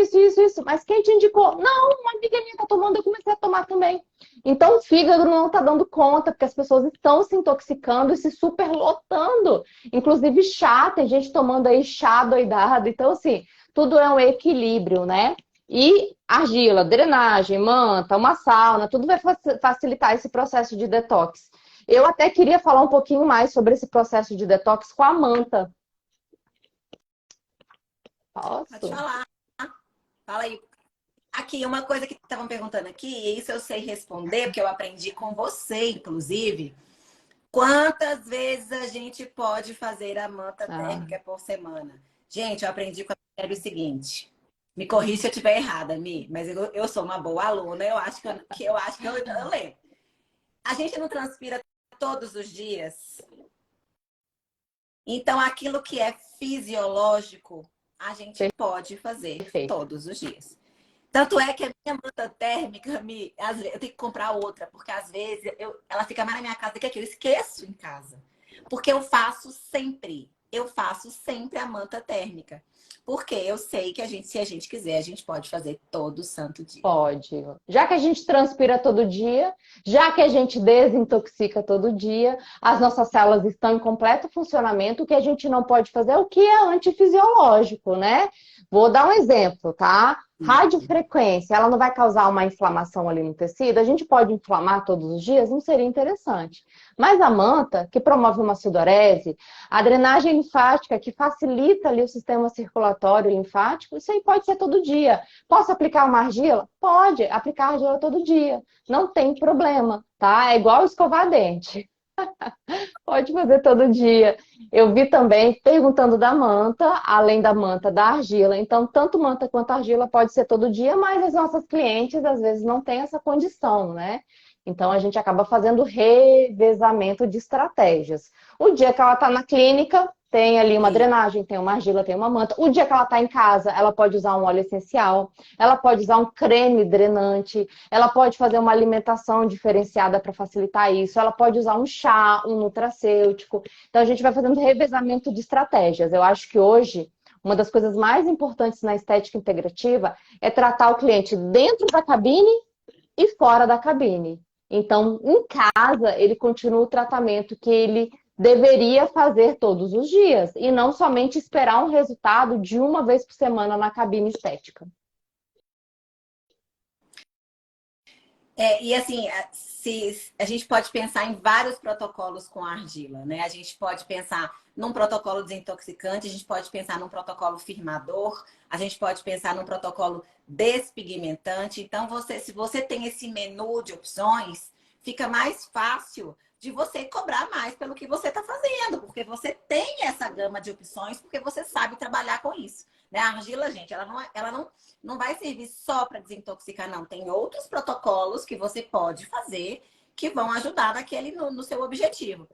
Mas quem te indicou? Não, uma amiga minha tá tomando, eu comecei a tomar também. Então o fígado não tá dando conta, porque as pessoas estão se intoxicando e se superlotando. Inclusive chá, tem gente tomando aí chá doidado. Então assim, tudo é um equilíbrio, né? E argila, drenagem, manta, uma sauna, tudo vai facilitar esse processo de detox. Eu até queria falar um pouquinho mais sobre esse processo de detox com a manta. Posso? Pode falar. Fala aí. Aqui, uma coisa que estavam perguntando aqui, e isso eu sei responder, porque eu aprendi com você, inclusive. Quantas vezes a gente pode fazer a manta térmica por semana? Gente, eu aprendi com a Michelle o seguinte. Me corrija se eu estiver errada, Mi, mas eu sou uma boa aluna, eu acho que eu lembro. A gente não transpira todos os dias. Então, aquilo que é fisiológico, a gente pode fazer todos os dias. Tanto é que a minha manta térmica, Mi, eu tenho que comprar outra, porque às vezes ela fica mais na minha casa do que aquilo. Eu esqueço em casa. Porque eu faço sempre a manta térmica. Porque eu sei que se a gente quiser, a gente pode fazer todo santo dia. Pode. Já que a gente transpira todo dia, já que a gente desintoxica todo dia, as nossas células estão em completo funcionamento, o que a gente não pode fazer é o que é antifisiológico, né? Vou dar um exemplo, tá? Radiofrequência, ela não vai causar uma inflamação ali no tecido? A gente pode inflamar todos os dias? Não seria interessante. Mas a manta, que promove uma sudorese, a drenagem linfática, que facilita ali o sistema circulatório linfático, isso aí pode ser todo dia. Posso aplicar uma argila? Pode aplicar argila todo dia. Não tem problema, tá? É igual escovar dente. Pode fazer todo dia. Eu vi também perguntando da manta, além da manta, da argila. Então, tanto manta quanto argila pode ser todo dia, mas as nossas clientes às vezes não têm essa condição, né? Então, a gente acaba fazendo revezamento de estratégias. O dia que ela está na clínica, tem ali uma drenagem, tem uma argila, tem uma manta. O dia que ela está em casa, ela pode usar um óleo essencial, ela pode usar um creme drenante, ela pode fazer uma alimentação diferenciada para facilitar isso, ela pode usar um chá, um nutracêutico. Então, a gente vai fazendo revezamento de estratégias. Eu acho que hoje, uma das coisas mais importantes na estética integrativa é tratar o cliente dentro da cabine e fora da cabine. Então, em casa, ele continua o tratamento que ele deveria fazer todos os dias e não somente esperar um resultado de uma vez por semana na cabine estética. E assim, a gente pode pensar em vários protocolos com argila, né? A gente pode pensar num protocolo desintoxicante, a gente pode pensar num protocolo firmador, a gente pode pensar num protocolo despigmentante. Então, se você tem esse menu de opções, fica mais fácil de você cobrar mais pelo que você está fazendo, porque você tem essa gama de opções, porque você sabe trabalhar com isso. Né? A argila, gente, ela não vai servir só para desintoxicar, não. Tem outros protocolos que você pode fazer que vão ajudar no seu objetivo.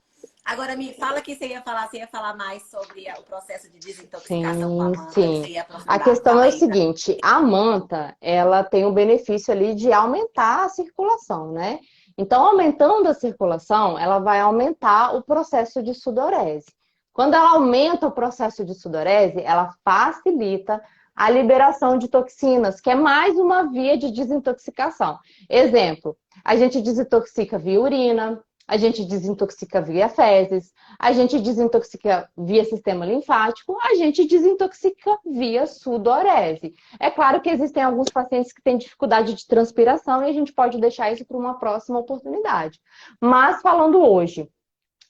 Agora, me fala que você ia falar mais sobre o processo de desintoxicação com a manta. Sim. A questão é o seguinte, a manta, ela tem o benefício ali de aumentar a circulação, né? Então, aumentando a circulação, ela vai aumentar o processo de sudorese. Quando ela aumenta o processo de sudorese, ela facilita a liberação de toxinas, que é mais uma via de desintoxicação. Exemplo, a gente desintoxica via urina, a gente desintoxica via fezes, a gente desintoxica via sistema linfático, a gente desintoxica via sudorese. É claro que existem alguns pacientes que têm dificuldade de transpiração e a gente pode deixar isso para uma próxima oportunidade. Mas falando hoje,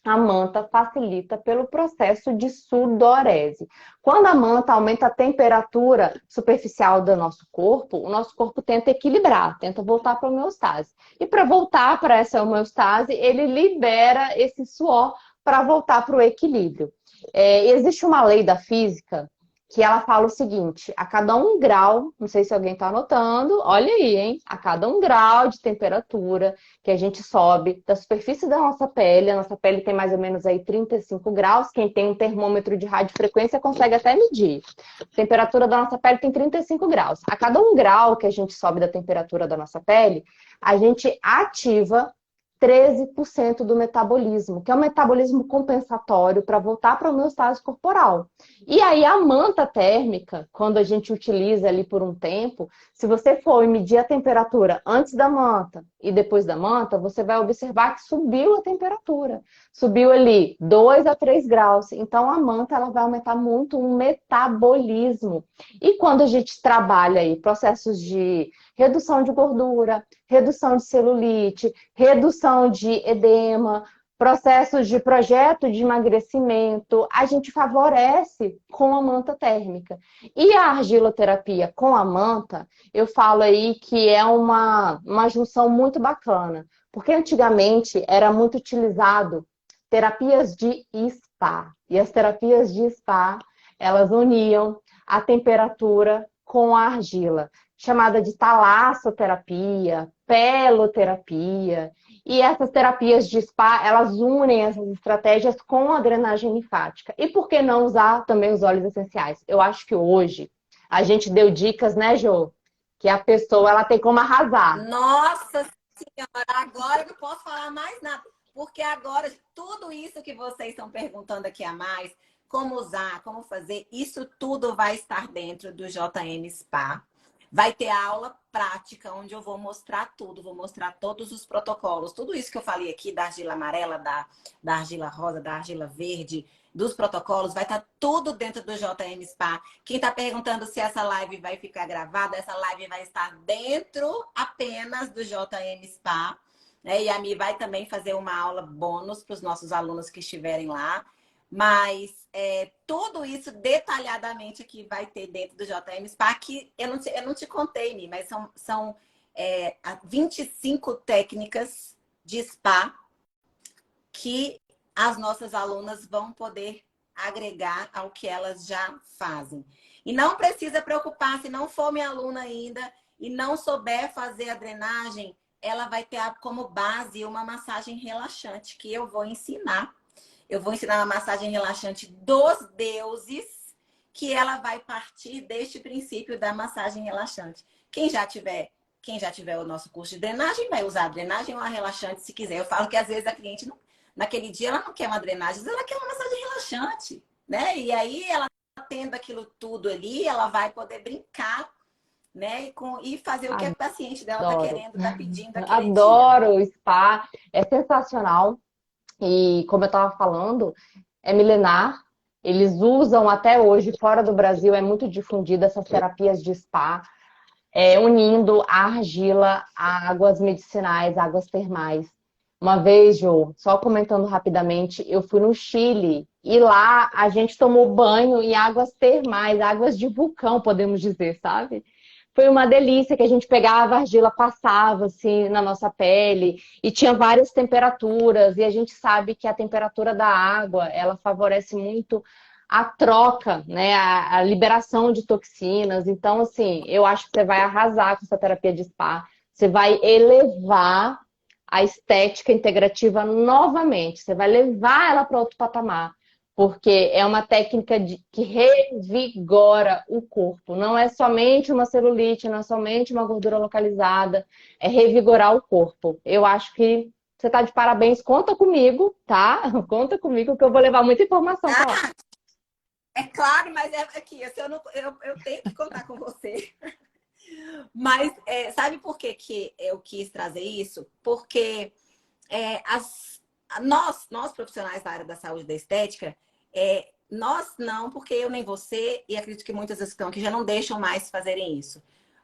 a manta facilita pelo processo de sudorese. Quando a manta aumenta a temperatura superficial do nosso corpo, o nosso corpo tenta equilibrar, tenta voltar para a homeostase. E para voltar para essa homeostase, ele libera esse suor para voltar para o equilíbrio. Existe uma lei da física que ela fala o seguinte: a cada 1 grau, não sei se alguém está anotando, olha aí, hein? A cada 1 grau de temperatura que a gente sobe da superfície da nossa pele, a nossa pele tem mais ou menos aí 35 graus, quem tem um termômetro de radiofrequência consegue até medir. A temperatura da nossa pele tem 35 graus. A cada 1 grau que a gente sobe da temperatura da nossa pele, a gente ativa 13% do metabolismo, que é um metabolismo compensatório para voltar para o homeostase corporal. E aí a manta térmica, quando a gente utiliza ali por um tempo, se você for medir a temperatura antes da manta e depois da manta, você vai observar que subiu a temperatura. Subiu ali 2 a 3 graus. Então a manta ela vai aumentar muito o metabolismo. E quando a gente trabalha aí processos de redução de gordura, redução de celulite, redução de edema, processos de projeto de emagrecimento, a gente favorece com a manta térmica. E a argiloterapia com a manta, eu falo aí que é uma junção muito bacana, porque antigamente era muito utilizado terapias de spa. E as terapias de spa, elas uniam a temperatura com a argila, chamada de talassoterapia, peloterapia. E essas terapias de spa, elas unem essas estratégias com a drenagem linfática. E por que não usar também os óleos essenciais? Eu acho que hoje a gente deu dicas, né, Jô? Que a pessoa ela tem como arrasar. Nossa Senhora, agora eu não posso falar mais nada. Porque agora, tudo isso que vocês estão perguntando aqui a mais, como usar, como fazer, isso tudo vai estar dentro do JM Spa. Vai ter aula prática, onde eu vou mostrar tudo, vou mostrar todos os protocolos. Tudo isso que eu falei aqui da argila amarela, da argila rosa, da argila verde, dos protocolos, vai estar tudo dentro do JM Spa. Quem está perguntando se essa live vai ficar gravada, essa live vai estar dentro apenas do JM Spa. Né? E a Mi vai também fazer uma aula bônus para os nossos alunos que estiverem lá. Mas tudo isso detalhadamente aqui vai ter dentro do JM Spa, que eu não te contei, Mi, mas são 25 técnicas de spa que as nossas alunas vão poder agregar ao que elas já fazem. E não precisa preocupar, se não for minha aluna ainda e não souber fazer a drenagem, ela vai ter como base uma massagem relaxante que eu vou ensinar. Eu vou ensinar uma massagem relaxante dos deuses, que ela vai partir deste princípio da massagem relaxante. Quem já tiver o nosso curso de drenagem vai usar a drenagem ou a relaxante se quiser. Eu falo que às vezes a cliente, naquele dia, ela não quer uma drenagem, ela quer uma massagem relaxante, né? E aí ela tendo aquilo tudo ali, ela vai poder brincar, né? E fazer o que a paciente dela está Adoro. querendo, está pedindo aquele dia. Adoro o spa, é sensacional. E como eu estava falando, é milenar. Eles usam até hoje, fora do Brasil, é muito difundida essas terapias de spa, unindo a argila a águas medicinais, águas termais. Uma vez, Jô, só comentando rapidamente, eu fui no Chile e lá a gente tomou banho em águas termais, águas de vulcão, podemos dizer, sabe? Foi uma delícia que a gente pegava a argila, passava assim na nossa pele e tinha várias temperaturas e a gente sabe que a temperatura da água, ela favorece muito a troca, né, a liberação de toxinas. Então, assim, eu acho que você vai arrasar com essa terapia de spa. Você vai elevar a estética integrativa novamente. Você vai levar ela para outro patamar. Porque é uma técnica que revigora o corpo. Não é somente uma celulite, não é somente uma gordura localizada. É revigorar o corpo. Eu acho que você está de parabéns. Conta comigo, tá? Conta comigo que eu vou levar muita informação para lá. É claro, mas é aqui, eu tenho que contar com você. Mas sabe por que eu quis trazer isso? Porque nós profissionais da área da saúde e da estética, nós não, porque eu nem você, e acredito que muitas das que estão aqui já não deixam mais fazerem isso.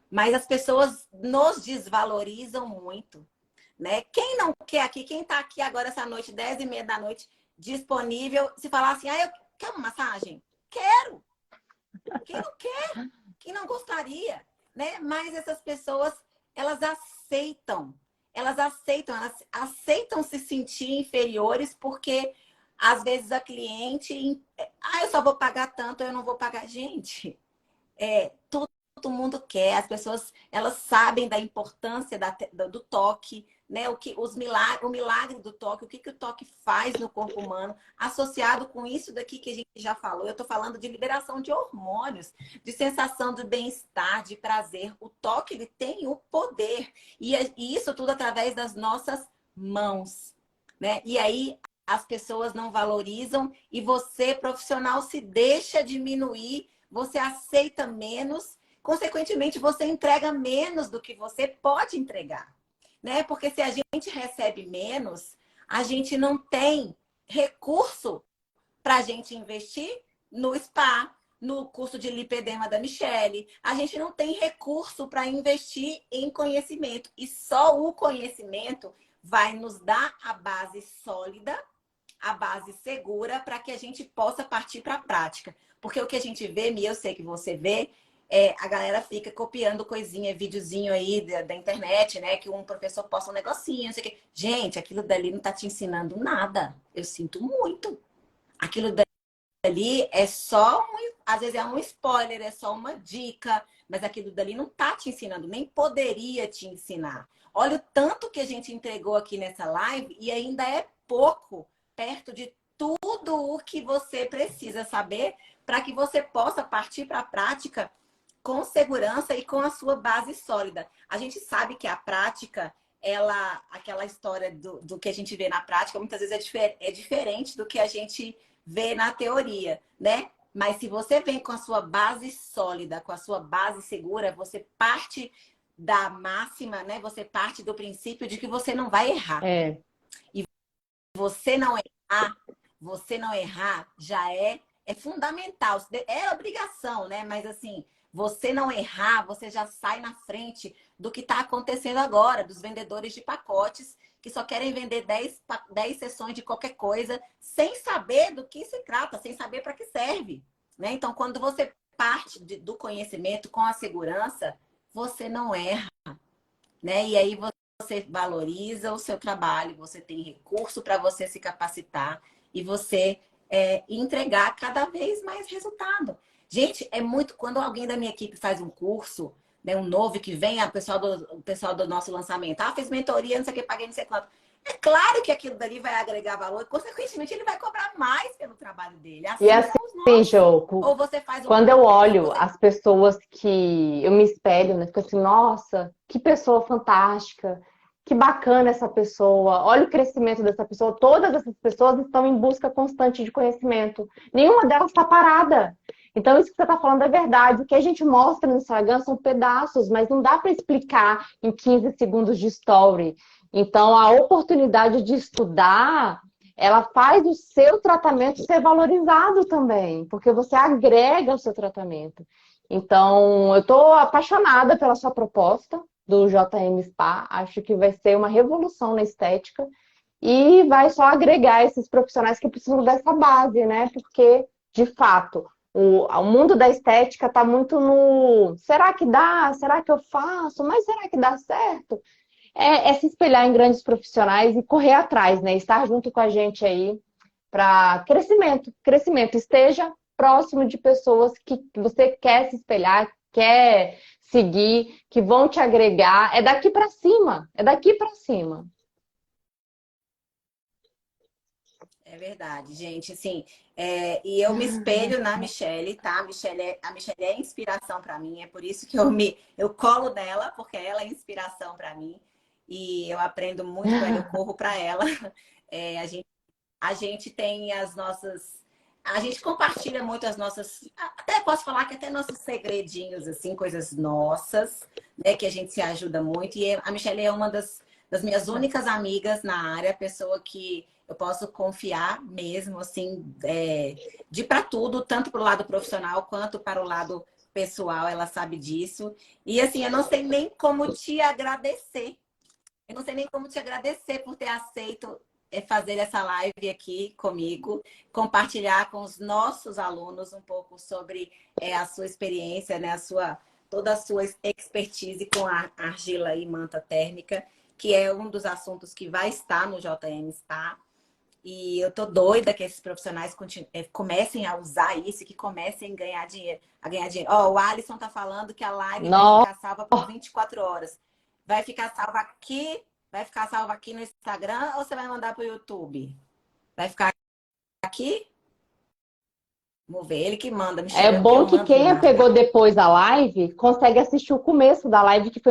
Mas as pessoas nos desvalorizam muito, né? Quem não quer aqui, quem está aqui agora essa noite, 10h30 da noite, disponível, se falar assim, eu quero uma massagem? Quero! Quem não quer? Quem não gostaria? Né? Mas essas pessoas, elas aceitam se sentir inferiores porque às vezes a cliente, eu só vou pagar tanto, eu não vou pagar. Gente, todo mundo quer, as pessoas, elas sabem da importância do toque, né? O milagre do toque, o que o toque faz no corpo humano, associado com isso daqui que a gente já falou. Eu estou falando de liberação de hormônios, de sensação de bem-estar, de prazer. O toque, ele tem o poder. E isso tudo através das nossas mãos, né? E aí as pessoas não valorizam e você, profissional, se deixa diminuir, você aceita menos, consequentemente, você entrega menos do que você pode entregar, né? Porque se a gente recebe menos, a gente não tem recurso para a gente investir no spa, no curso de lipedema da Michele. A gente não tem recurso para investir em conhecimento. E só o conhecimento vai nos dar a base sólida, a base segura para que a gente possa partir para a prática. Porque o que a gente vê, Mia, eu sei que você vê, a galera fica copiando coisinha, videozinho aí da internet, né? Que um professor posta um negocinho, não sei o quê. Gente, aquilo dali não tá te ensinando nada. Eu sinto muito. Aquilo dali é só, às vezes é um spoiler, é só uma dica, mas aquilo dali não tá te ensinando, nem poderia te ensinar. Olha o tanto que a gente entregou aqui nessa live e ainda é pouco perto de tudo o que você precisa saber para que você possa partir para a prática com segurança e com a sua base sólida. A gente sabe que a prática, aquela história do que a gente vê na prática, muitas vezes é diferente do que a gente vê na teoria, né? Mas se você vem com a sua base sólida, com a sua base segura, você parte da máxima, né? Você parte do princípio de que você não vai errar. E você não errar já é fundamental. É obrigação, né? Mas assim, você não errar, você já sai na frente do que está acontecendo agora, dos vendedores de pacotes que só querem vender 10 sessões de qualquer coisa, sem saber do que se trata, sem saber para que serve, né? Então, quando você parte do conhecimento com a segurança, você não erra, né? E aí você valoriza o seu trabalho, você tem recurso para você se capacitar e você entregar cada vez mais resultado. Gente, é muito... Quando alguém da minha equipe faz um curso, né, um novo que vem, o pessoal do nosso lançamento, fez mentoria, não sei o que, paguei não sei quanto. É claro que aquilo dali vai agregar valor e, consequentemente, ele vai cobrar mais pelo trabalho dele. Assim E assim, são os nossos. Jô, Ou você faz quando eu olho as pessoas que eu me espelho, né? Fico assim, nossa, que pessoa fantástica, que bacana essa pessoa, olha o crescimento dessa pessoa. Todas essas pessoas estão em busca constante de conhecimento. Nenhuma delas está parada. Então, isso que você está falando é verdade. O que a gente mostra no Instagram são pedaços, mas não dá para explicar em 15 segundos de story. Então, a oportunidade de estudar, ela faz o seu tratamento ser valorizado também, porque você agrega ao seu tratamento. Então, eu estou apaixonada pela sua proposta do JM Spa. Acho que vai ser uma revolução na estética e vai só agregar esses profissionais que precisam dessa base, né? Porque, de fato, o mundo da estética está muito no será que dá? Será que eu faço? Mas será que dá certo? É se espelhar em grandes profissionais e correr atrás, né? Estar junto com a gente aí para crescimento. Crescimento. Esteja próximo de pessoas que você quer se espelhar, quer seguir, que vão te agregar. É daqui para cima. É daqui para cima. É verdade, gente. Assim, e eu me espelho na Michele, tá? A Michele é inspiração para mim. É por isso que eu colo nela, porque ela é inspiração para mim. E eu aprendo muito com ela, eu corro para ela. A gente tem as nossas... A gente compartilha muito as nossas... Até posso falar que até nossos segredinhos, assim, coisas nossas, né? Que a gente se ajuda muito. E a Michele é uma das minhas únicas amigas na área, pessoa que eu posso confiar mesmo, assim, de para tudo, tanto para o lado profissional quanto para o lado pessoal, ela sabe disso. E assim, eu não sei nem como te agradecer. Eu não sei nem como te agradecer por ter aceito fazer essa live aqui comigo, compartilhar com os nossos alunos um pouco sobre a sua experiência, né? Toda a sua expertise com a argila e manta térmica, que é um dos assuntos que vai estar no JM Spa. E eu tô doida que esses profissionais comecem a usar isso, que comecem a ganhar dinheiro. Ó, o Alisson tá falando que a live vai Nossa, ficar salva por 24 horas. Vai ficar salva aqui? Vai ficar salva aqui no Instagram ou você vai mandar pro YouTube? Vai ficar aqui? Vamos ver. Ele que manda, é Michelle, porque eu bom não que mando quem nada. pegou depois a live consegue assistir o começo da live, que foi